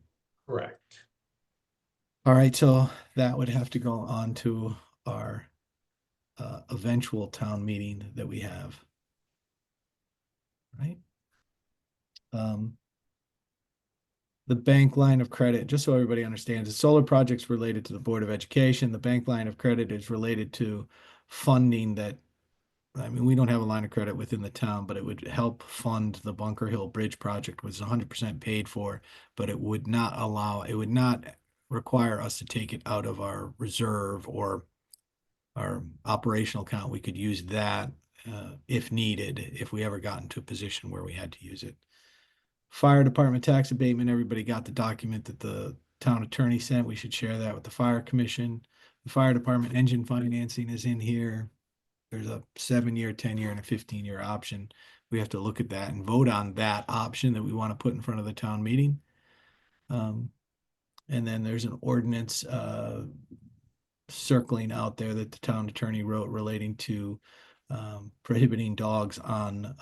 Correct. All right. So that would have to go on to our eventual town meeting that we have. Right. The bank line of credit, just so everybody understands, the solar project's related to the Board of Education. The bank line of credit is related to funding that, I mean, we don't have a line of credit within the town, but it would help fund the Bunker Hill Bridge project, which is 100% paid for, but it would not require us to take it out of our reserve or our operational account. We could use that if needed, if we ever got into a position where we had to use it. Fire department tax abatement, everybody got the document that the town attorney sent. We should share that with the fire commission. The fire department engine financing is in here. There's a 7-year, 10-year, and a 15-year option. We have to look at that and vote on that option that we want to put in front of the town meeting. And then there's an ordinance circling out there that the town attorney wrote relating to prohibiting dogs on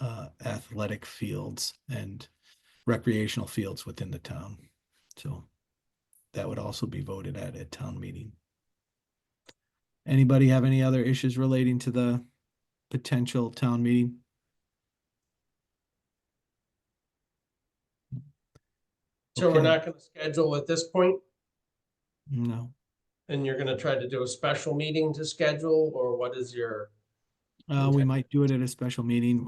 athletic fields and recreational fields within the town. So that would also be voted at town meeting. Anybody have any other issues relating to the potential town meeting? So we're Okay. not gonna schedule at this point, No. and you're gonna try to do a special meeting to schedule, or what is your? We might do it at a special meeting.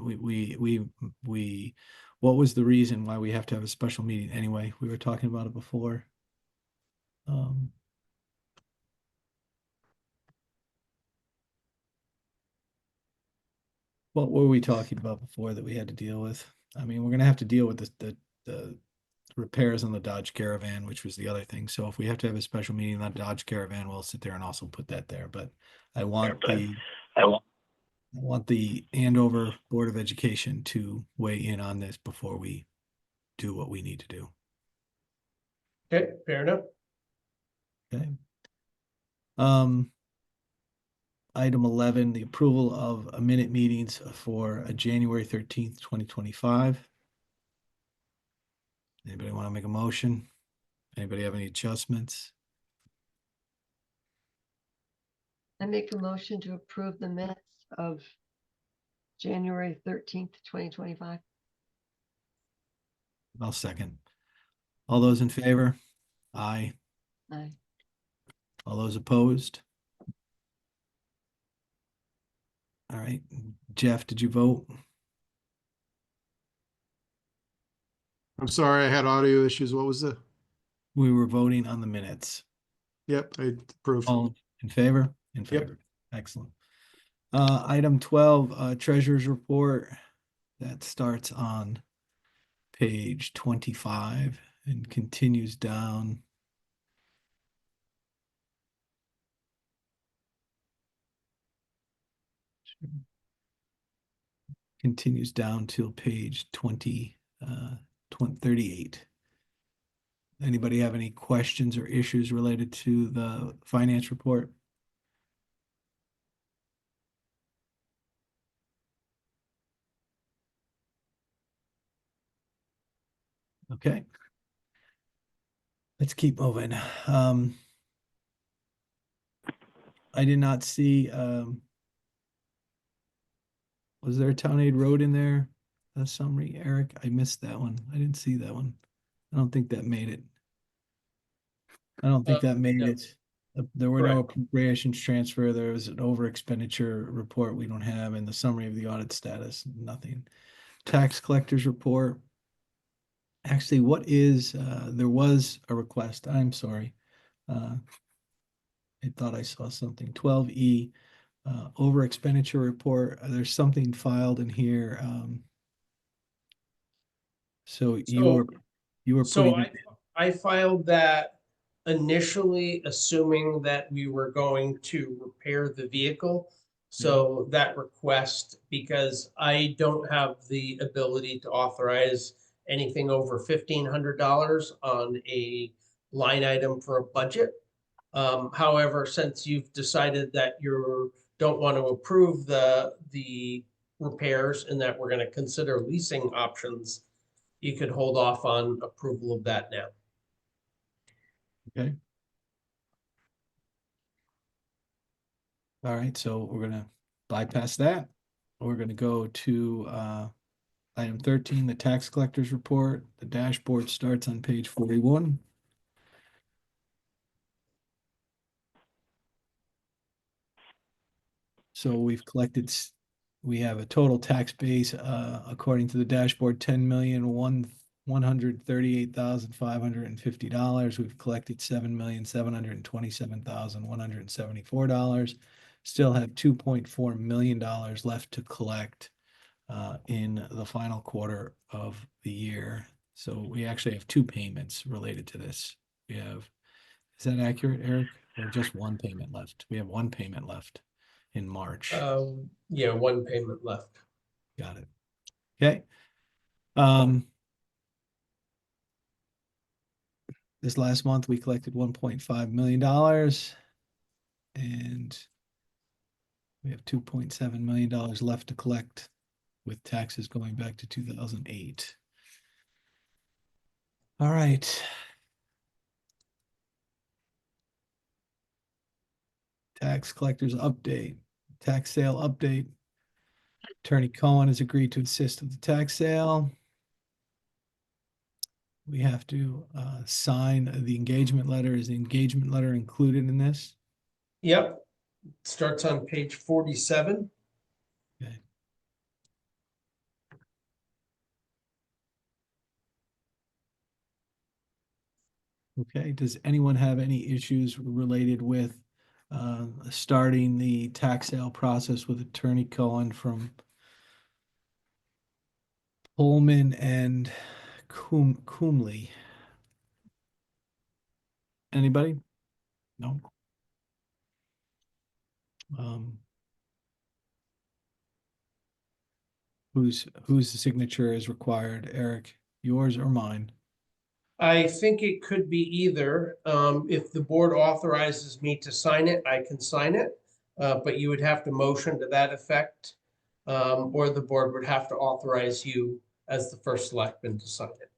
What was the reason why we have to have a special meeting anyway? We were talking about it before. Um, What were we talking about before that we had to deal with? I mean, we're gonna have to deal with the repairs on the Dodge Caravan, which was the other thing. So if we have to have a special meeting on Dodge Caravan, we'll sit there and also put that there. But I want I want the Andover Board of Education to weigh in on this before we do what we need to do. Okay, fair enough. Okay. Item 11, the approval of a minute meetings for January 13th, 2025. Anybody want to make a motion? Anybody have any adjustments? I make a motion to approve the minutes of January 13th, 2025. I'll second. All those in favor? Aye. Aye. All those opposed? All right. Jeff, did you vote? I'm sorry, I had audio issues. What was the? We were voting on the minutes. Yep, I approve. All in favor? In Yep. favor. Excellent. Item 12, treasurer's report. That starts on page 25 and continues down. Continues down till page 38. Anybody have any questions or issues related to the finance report? Okay. Let's keep moving. I did not see, was there a town aid road in there? A summary, Eric? I missed that one. I didn't see that one. I don't think that made it. I don't think that made no. it. There were no Correct. appropriations transfer. There was an over expenditure report we don't have, and the summary of the audit status, nothing. Tax collector's report. Actually, what is, there was a request, I'm sorry. I thought I saw something, 12E, over expenditure report. There's something filed in here. So you were So putting, I filed that initially assuming that we were going to repair the vehicle. So that request, because I don't have the ability to authorize anything over $1,500 on a line item for a budget. However, since you've decided that you don't want to approve the repairs and that we're going to consider leasing options, you could hold off on approval of that now. okay. All right, so we're gonna bypass that. We're gonna go to item 13, the tax collector's report. The dashboard starts on page 41. So we've collected, we have a total tax base, according to the dashboard, $10,138,550. We've collected $7,727,174. Still have $2.4 million left to collect in the final quarter of the year. So we actually have two payments related to this. We have, is that accurate, Eric? Or just one payment left? We have one payment left in March. Yeah, one payment left. Got it. Okay. This last month we collected $1.5 million and we have $2.7 million left to collect with taxes going back to 2008. All right. Tax collectors update, tax sale update. Attorney Cohen has agreed to assist with the tax sale. we have to sign the engagement letter. Is the engagement letter included in this? Yep, starts on page 47. Okay. Okay, does anyone have any issues related with starting the tax sale process with Attorney Cohen from Pullman and Coomley? Anybody? No. Um, whose signature is required? Eric, yours or mine? I think it could be either. If the board authorizes me to sign it, I can sign it. But you would have to motion to that effect. Or the board would have to authorize you as the first selectman to sign it.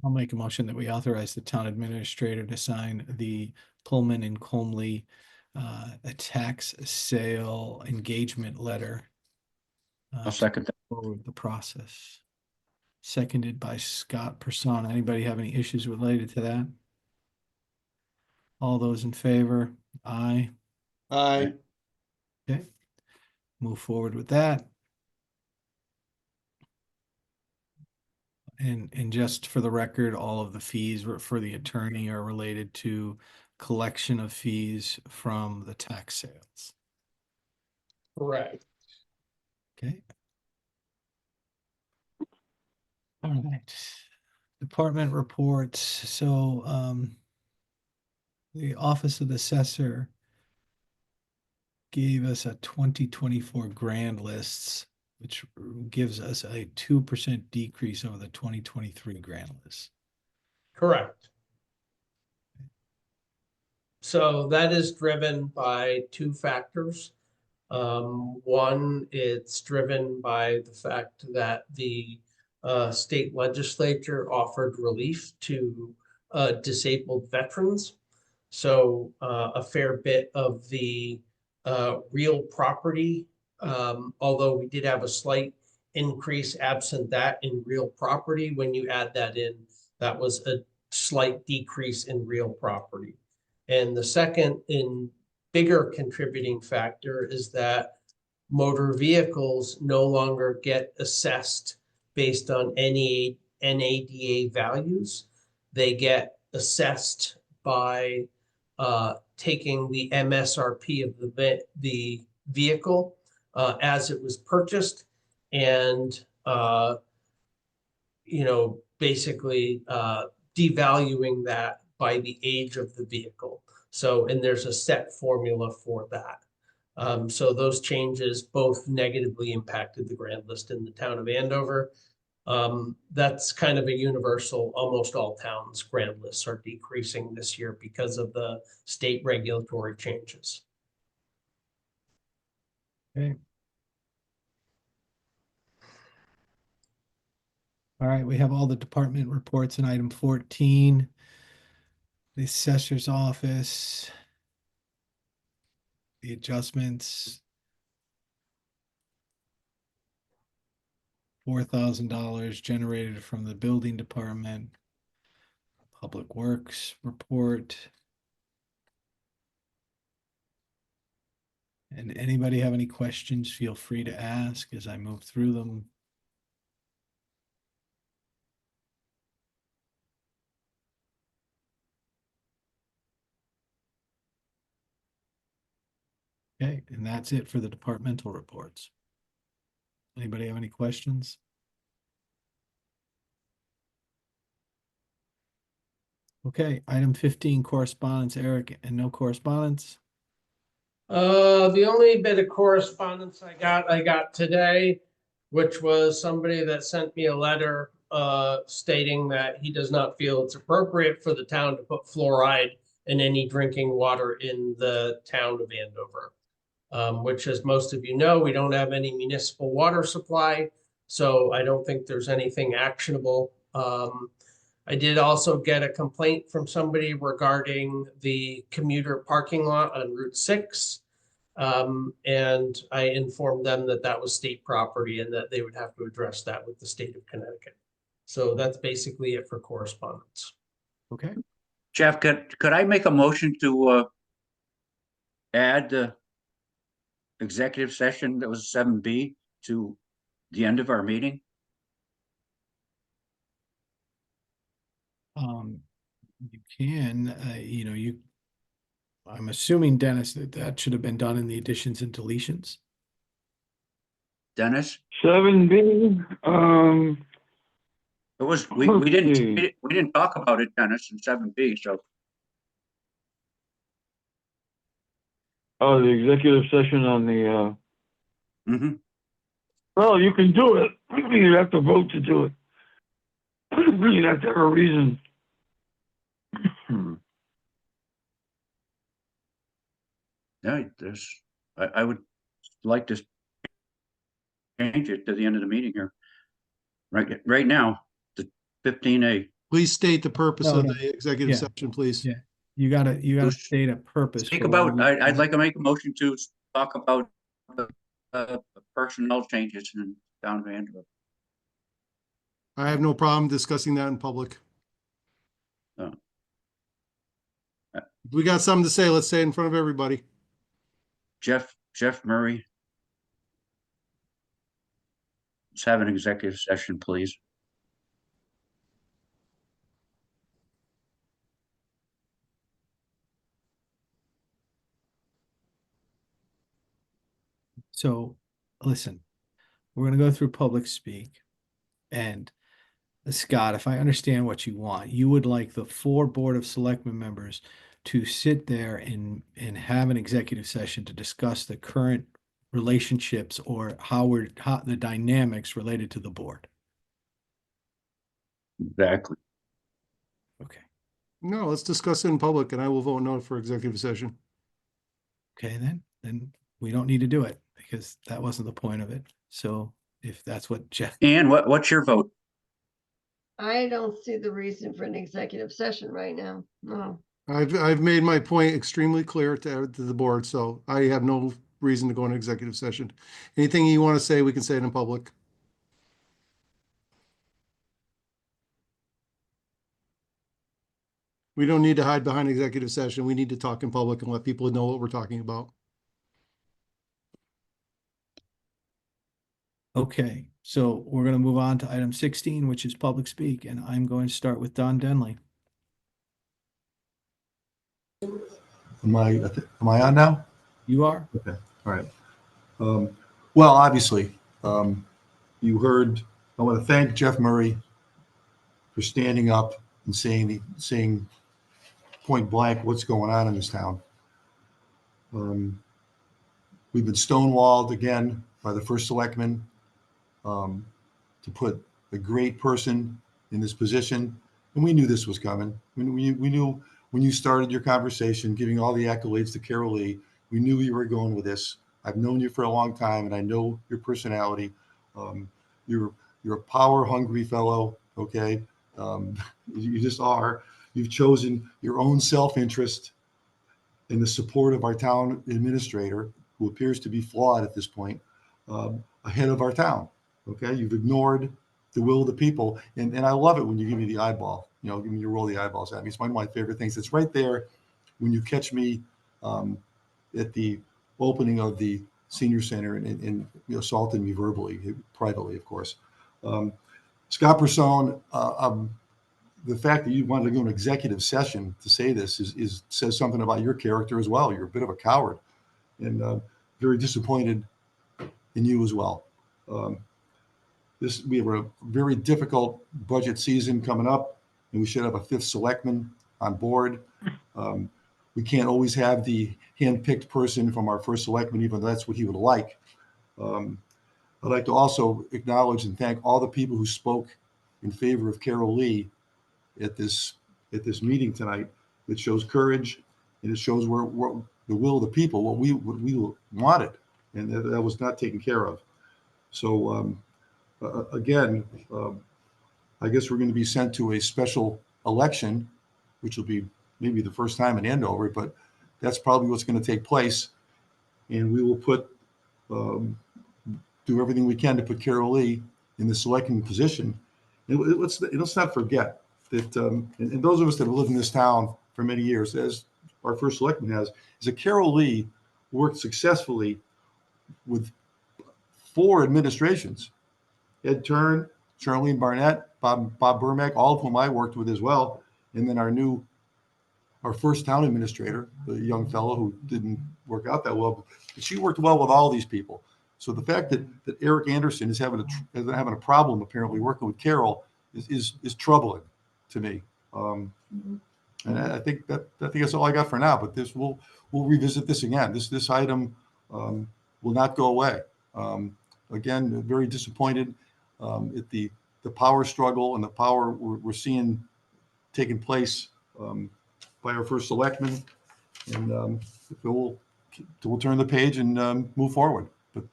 I'll make a motion that we authorize the town administrator to sign the Pullman and Comley a tax sale engagement letter. I'll second that. Forward the process. Seconded by Scott Persona. Anybody have any issues related to that? All those in favor? Aye. Aye. Okay. Move forward with that. And just for the record, all of the fees for the attorney are related to collection of fees from the tax sales. Correct. Okay. All right. Department reports. So the Office of the Assessor gave us a 2024 grand lists, which gives us a 2% decrease over the 2023 grand list. Correct. So that is driven by two factors. One, it's driven by the fact that the state legislature offered relief to disabled veterans. So a fair bit of the real property, although we did have a slight increase absent that in real property, when you add that in, that was a slight decrease in real property. And the second and bigger contributing factor is that motor vehicles no longer get assessed based on any NADA values. They get assessed by taking the MSRP of the vehicle as it was purchased, and basically devaluing that by the age of the vehicle. So, and there's a set formula for that. So those changes both negatively impacted the grand list in the town of Andover. That's kind of a universal, almost all towns' grand lists are decreasing this year because of the state regulatory changes. Okay. All right, we have all the department reports in item 14. The assessor's office, the adjustments, $4,000 generated from the building department, public works report. And anybody have any questions, feel free to ask as I move through them. Okay, and that's it for the departmental reports. Anybody have any questions? Okay, item 15, correspondence, Eric, and no correspondence. The only bit of correspondence I got today, which was somebody that sent me a letter stating that he does not feel it's appropriate for the town to put fluoride in any drinking water in the town of Andover. Which, as most of you know, we don't have any municipal water supply, so I don't think there's anything actionable. I did also get a complaint from somebody regarding the commuter parking lot on Route 6. And I informed them that that was state property and that they would have to address that with the state of Connecticut. So that's basically it for correspondence. Okay. Jeff, could I make a motion to add the executive session that was 7B to the end of our meeting? You can, I'm assuming, Dennis, that should have been done in the additions and deletions. Dennis? 7B, It was, we Let's didn't, see. we didn't talk about it, Dennis, in 7B, so. oh, the executive session on the, Mhm. well, you can do it. You have to vote to do it. You have to have a reason. Yeah, I would like to change it to the end of the meeting here. Right now, the 15A. Please state the purpose No, of no. the executive Yeah. session, please. Yeah, you gotta state a purpose. Speak for about, what you- I'd like to make a motion to talk about personnel changes in town of Andover. I have no problem discussing that in public. Oh. If we got something to say, let's say it in front of everybody. Jeff Murray. Let's have an executive session, please. So, listen, we're gonna go through public speak. And Scott, if I understand what you want, you would like the 4 Board of Selectmen members to sit there and have an executive session to discuss the current relationships or how the dynamics related to the board. Exactly. Okay. No, let's discuss it in public and I will vote no for executive session. Okay, then we don't need to do it because that wasn't the point of it. So if that's what Jeff, And what's your vote? I don't see the reason for an executive session right now. No. I've made my point extremely clear to the board, so I have no reason to go into executive session. Anything you want to say, we can say it in public. We don't need to hide behind executive session. We need to talk in public and let people know what we're talking about. okay, so we're gonna move on to item 16, which is public speak, and I'm going to start with Don Denley. Am I on now? You are? Okay, all right. Well, obviously, you heard, I want to thank Jeff Murray for standing up and saying point blank what's going on in this town. We've been stonewalled again by the first selectman to put a great person in this position. And we knew this was coming. We knew when you started your conversation, giving all the accolades to Carol Lee, we knew you were going with this. I've known you for a long time and I know your personality. You're a power hungry fellow. Okay. You just are. You've chosen your own self-interest in the support of our town administrator, who appears to be flawed at this point, ahead of our town. Okay, you've ignored the will of the people, and I love it when you give me the eyeball. You know, when you roll the eyeballs at me. It's one of my favorite things. It's right there when you catch me at the opening of the senior center and assaulted me verbally, privately, of course. Scott Person, the fact that you wanted to go into executive session to say this says something about your character as well. You're a bit of a coward, and very disappointed in you as well. We have a very difficult budget season coming up, and we should have a 5th selectman on board. We can't always have the hand-picked person from our first selectman, even though that's what he would like. I'd like to also acknowledge and thank all the people who spoke in favor of Carol Lee at this meeting tonight. It shows courage, and it shows where the will of the people, what we wanted, and that was not taken care of. So again, I guess we're going to be sent to a special election, which will be maybe the first time in Andover, but that's probably what's going to take place. And we will do everything we can to put Carol Lee in the selecting position. let's not forget that, and those of us that have lived in this town for many years, as our first selectman has, is that Carol Lee worked successfully with 4 administrations: Ed Turn, Charlene Barnett, Bob Burmack, all of whom I worked with as well, and then our first town administrator, the young fellow who didn't work out that well, but she worked well with all these people. So the fact that Eric Anderson is having a problem apparently working with Carol is troubling to me. And I think that's all I got for now. But we'll revisit this again. This item will not go away. Again, very disappointed at the power struggle and the power we're seeing taking place by our first selectman, and we'll turn the page and move forward. But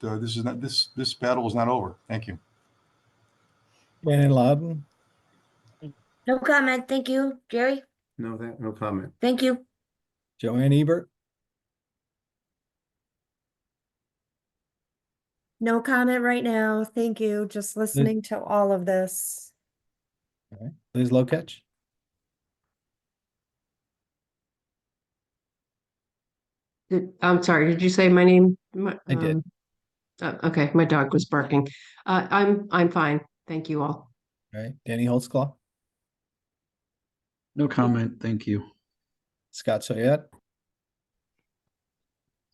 this battle is not over. Thank you. Brandon Loudon. No comment. Thank you. Jerry? No comment. Thank you. Joanne Ebert. No comment right now. Thank you. Just listening to all of this. All right. Liz Lokech. I'm sorry, did you say my name? I did. Okay, my dog was barking. I'm fine. Thank you all. All right. Danny Holtzclaw. No comment. Thank you. Scott Soyette.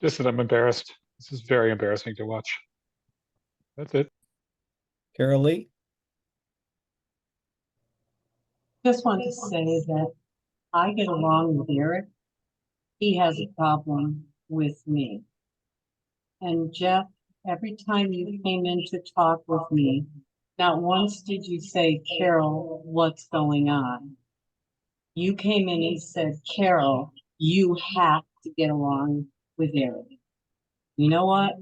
Just that I'm embarrassed. This is very embarrassing to watch. That's it. Carol Lee. Just want to say that I get along with Eric. He has a problem with me. And Jeff, every time you came in to talk with me, not once did you say, Carol, what's going on? You came in and said, Carol, you have to get along with Eric. You know what?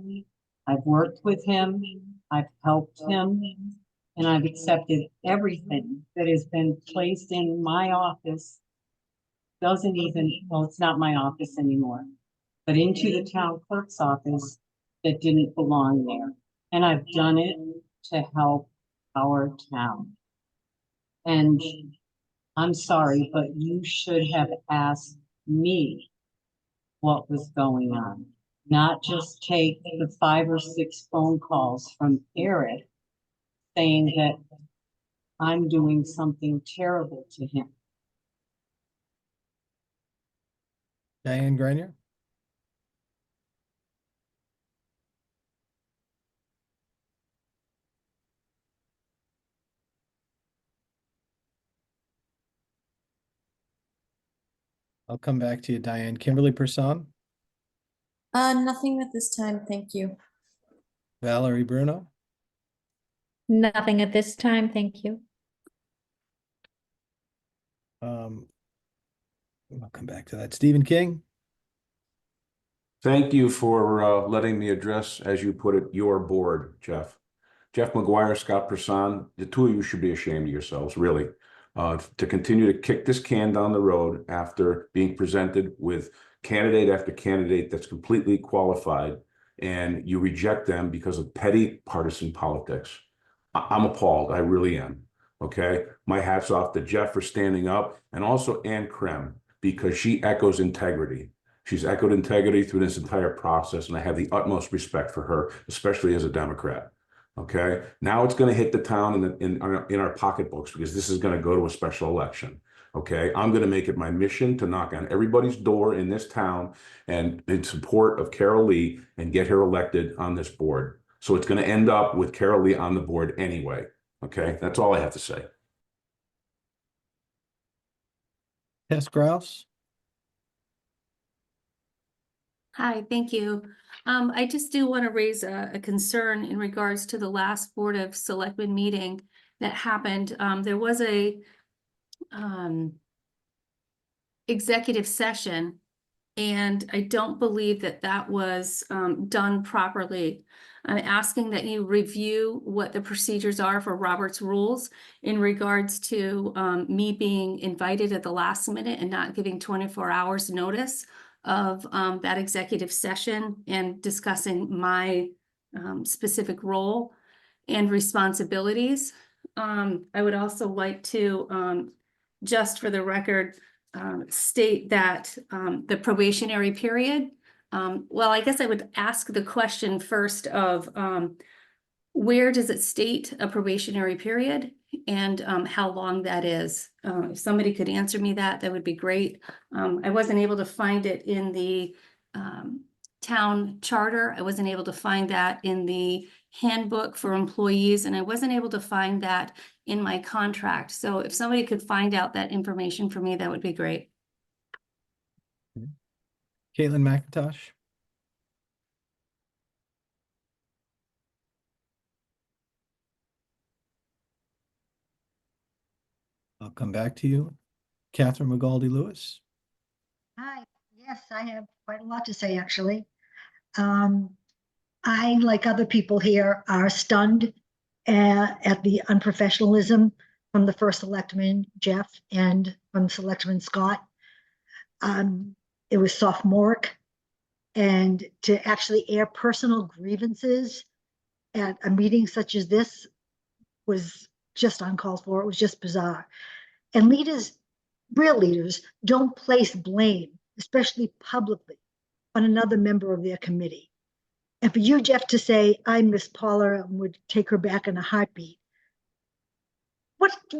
I've worked with him, I've helped him, and I've accepted everything that has been placed in my office. It's not my office anymore, but into the town clerk's office that didn't belong there. And I've done it to help our town. And I'm sorry, but you should have asked me what was going on, not just take the 5 or 6 phone calls from Eric saying that I'm doing something terrible to him. Diane Grenier. I'll come back to you, Diane. Kimberly Person. Nothing at this time, thank you. Valerie Bruno. Nothing at this time, thank you. I'll come back to that. Stephen King. Thank you for letting me address, as you put it, your board, Jeff. Jeff McGuire, Scott Person, the 2 of you should be ashamed of yourselves, really, to continue to kick this can down the road after being presented with candidate after candidate that's completely qualified, and you reject them because of petty partisan politics. I'm appalled. I really am. Okay. My hat's off to Jeff for standing up, and also Ann Krem, because she echoes integrity. She's echoed integrity through this entire process, and I have the utmost respect for her, especially as a Democrat. Okay. Now it's going to hit the town in our pocketbooks, because this is going to go to a special election. Okay. I'm going to make it my mission to knock on everybody's door in this town and in support of Carol Lee and get her elected on this board. So it's going to end up with Carol Lee on the board anyway. Okay. That's all I have to say. Tess Grouse. Hi, thank you. I just do want to raise a concern in regards to the last Board of Selectmen meeting that happened. There was a executive session, and I don't believe that that was done properly. I'm asking that you review what the procedures are for Robert's rules in regards to me being invited at the last minute and not giving 24 hours notice of that executive session and discussing my specific role and responsibilities. I would also like to, just for the record, state that, the probationary period, well, I guess I would ask the question first of, where does it state a probationary period and, how long that is? If somebody could answer me that, that would be great. I wasn't able to find it in the, town charter. I wasn't able to find that in the handbook for employees, and I wasn't able to find that in my contract. So if somebody could find out that information for me, that would be great. Caitlin McIntosh. I'll come back to you. Catherine McGaldy Lewis. Hi, yes, I have quite a lot to say, actually. I, like other people here, are stunned at the unprofessionalism from the first selectman, Jeff, and from Selectman Scott. It was sophomoric, and to actually air personal grievances at a meeting such as this was just uncalled for. It was just bizarre. And leaders, real leaders, don't place blame, especially publicly, on another member of their committee. And for you, Jeff, to say, I miss Paula and would take her back in a heartbeat.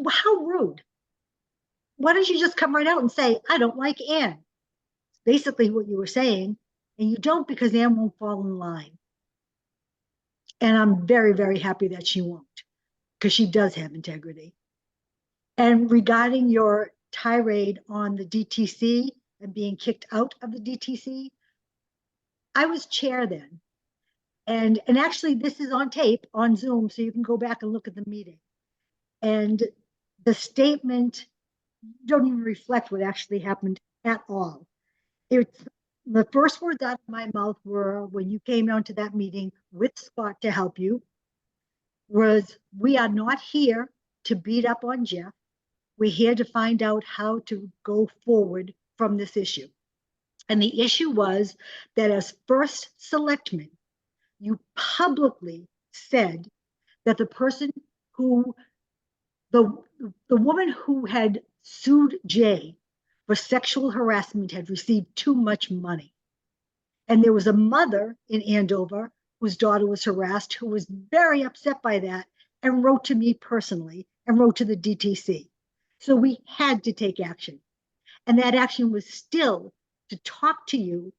How rude. Why don't you just come right out and say, I don't like Anne? It's basically what you were saying. And you don't, because Anne won't fall in line. And I'm very, very happy that she won't, because she does have integrity. And regarding your tirade on the DTC and being kicked out of the DTC, I was chair then. And actually, this is on tape, on Zoom, so you can go back and look at the meeting. And the statement don't even reflect what actually happened at all. It's the first words out of my mouth were, when you came out to that meeting with Scott to help you, was, we are not here to beat up on Jeff. We're here to find out how to go forward from this issue. And the issue was that as first selectman, you publicly said that the person who, the woman who had sued Jay for sexual harassment had received too much money. And there was a mother in Andover whose daughter was harassed, who was very upset by that and wrote to me personally and wrote to the DTC. So we had to take action. And that action was still to talk to you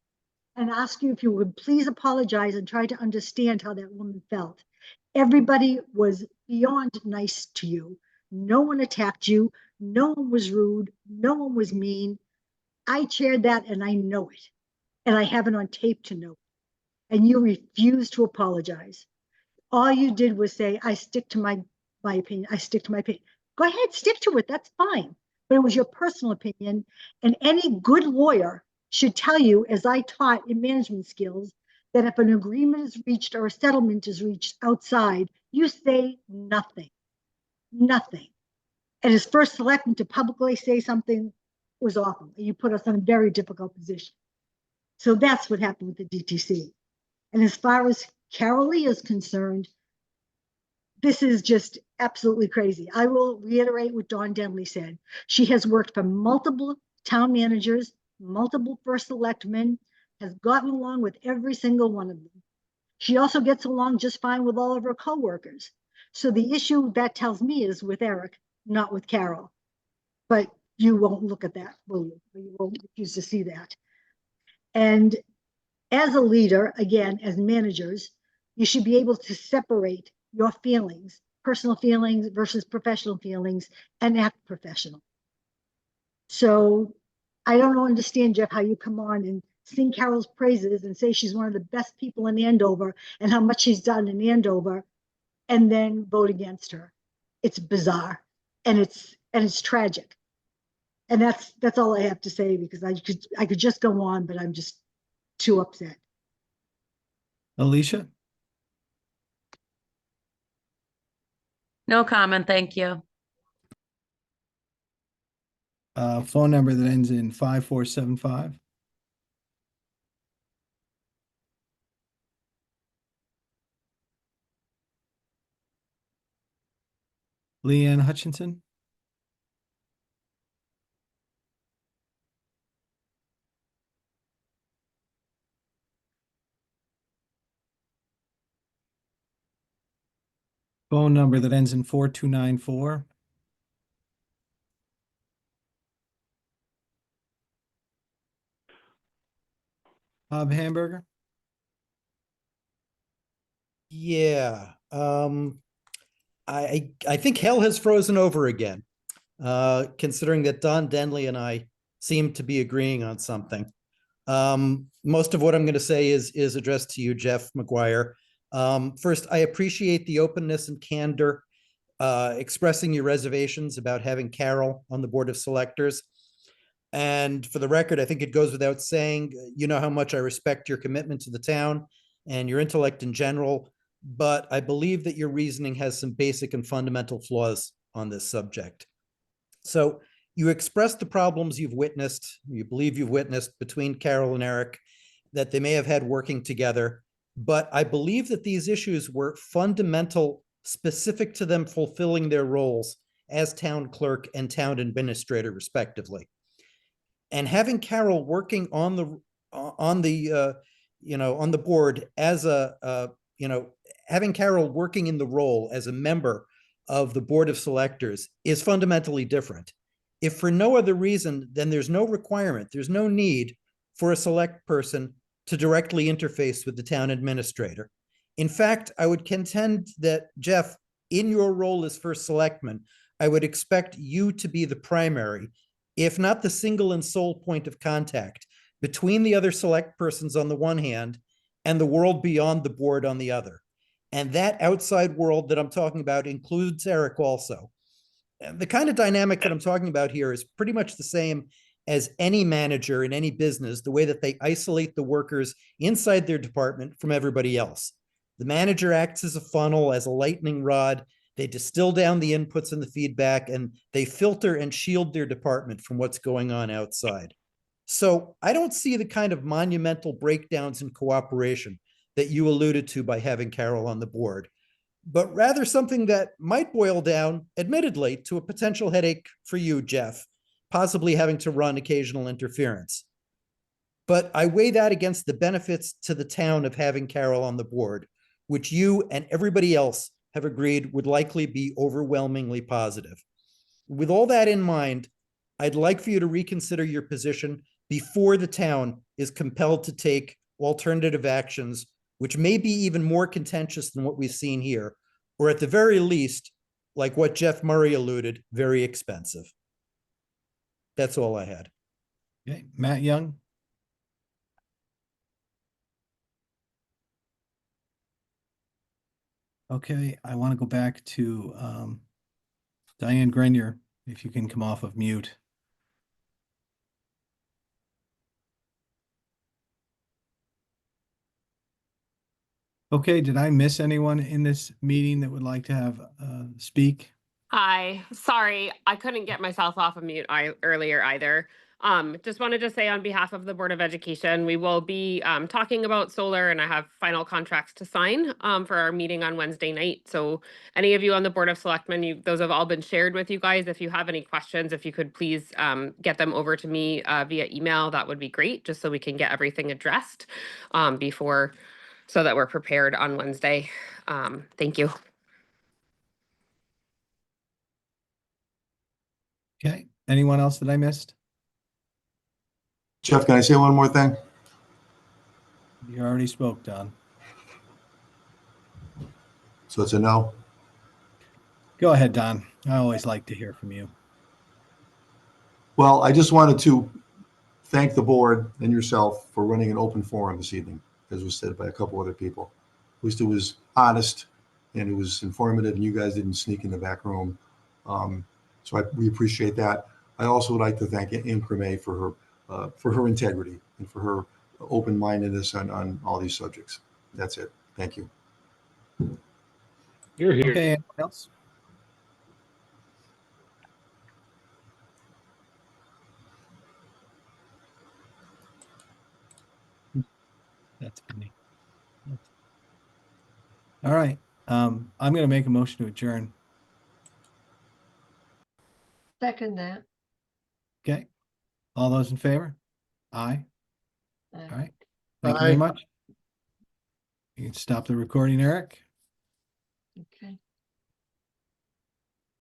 and ask you if you would please apologize and try to understand how that woman felt. Everybody was beyond nice to you. No one attacked you. No one was rude. No one was mean. I chaired that and I know it. And I have it on tape to know it. And you refused to apologize. All you did was say, I stick to my opinion. I stick to my opinion. Go ahead, stick to it. That's fine. But it was your personal opinion. And any good lawyer should tell you, as I taught in management skills, that if an agreement is reached or a settlement is reached outside, you say nothing. Nothing. And as first selectman, to publicly say something was awful. You put us in a very difficult position. So that's what happened with the DTC. And as far as Carol Lee is concerned, this is just absolutely crazy. I will reiterate what Dawn Denley said. She has worked for multiple town managers, multiple first selectmen, has gotten along with every single one of them. She also gets along just fine with all of her coworkers. So the issue, that tells me, is with Eric, not with Carol. But you won't look at that, will you? You won't refuse to see that. And as a leader, again, as managers, you should be able to separate your feelings, personal feelings versus professional feelings, and act professional. So I don't understand, Jeff, how you come on and sing Carol's praises and say she's one of the best people in Andover and how much she's done in Andover, and then vote against her. It's bizarre, and it's tragic. And that's all I have to say, because I could just go on, but I'm just too upset. Alicia. No comment, thank you. Phone number that ends in 5475. Leanne Hutchinson, phone number that ends in 4294. Bob Hamburger. Yeah, I think hell has frozen over again, considering that Don Denley and I seem to be agreeing on something. Most of what I'm going to say is addressed to you, Jeff McGuire. First, I appreciate the openness and candor, expressing your reservations about having Carol on the Board of Selectors. And for the record, I think it goes without saying, you know how much I respect your commitment to the town and your intellect in general, but I believe that your reasoning has some basic and fundamental flaws on this subject. So you expressed the problems you believe you've witnessed between Carol and Eric, that they may have had working together, but I believe that these issues were fundamental, specific to them fulfilling their roles as town clerk and town administrator, respectively. And having Carol working on the board as having Carol working in the role as a member of the Board of Selectors is fundamentally different. If for no other reason, then there's no requirement, there's no need for a select person to directly interface with the town administrator. In fact, I would contend that, Jeff, in your role as first selectman, I would expect you to be the primary, if not the single and sole point of contact between the other select persons on the one hand and the world beyond the board on the other. And that outside world that I'm talking about includes Eric also. And the kind of dynamic that I'm talking about here is pretty much the same as any manager in any business, the way that they isolate the workers inside their department from everybody else. The manager acts as a funnel, as a lightning rod. They distill down the inputs and the feedback, and they filter and shield their department from what's going on outside. So I don't see the kind of monumental breakdowns in cooperation that you alluded to by having Carol on the board, but rather something that might boil down, admittedly, to a potential headache for you, Jeff, possibly having to run occasional interference. But I weigh that against the benefits to the town of having Carol on the board, which you and everybody else have agreed would likely be overwhelmingly positive. With all that in mind, I'd like for you to reconsider your position before the town is compelled to take alternative actions, which may be even more contentious than what we've seen here, or at the very least, like what Jeff Murray alluded, very expensive. That's all I had. Okay, Matt Young. Okay, I want to go back to Diane Grenier, if you can come off of mute. Okay, did I miss anyone in this meeting that would like to have speak? Hi, sorry, I couldn't get myself off of mute earlier either. Just wanted to say on behalf of the Board of Education, we will be talking about solar, and I have final contracts to sign for our meeting on Wednesday night. So any of you on the Board of Selectmen, those have all been shared with you guys. If you have any questions, if you could please get them over to me via email, that would be great, just so we can get everything addressed before, so that we're prepared on Wednesday. Thank you. Okay, anyone else that I missed? Jeff, can I say one more thing? You already spoke, Don. So it's a no? Go ahead, Don. I always like to hear from you. Well, I just wanted to thank the board and yourself for running an open forum this evening, as was said by a couple other people. At least it was honest and it was informative, and you guys didn't sneak in the back room. We appreciate that. I also would like to thank Ann Creme for her integrity and for her open-mindedness on all these subjects. That's it. Thank you. You're here. Okay, anyone else? That's funny. All right. I'm going to make a motion to adjourn. second that. Okay. All those in favor? Aye. Uh, All right. Thank you very Aye. much. You can stop the recording, Eric.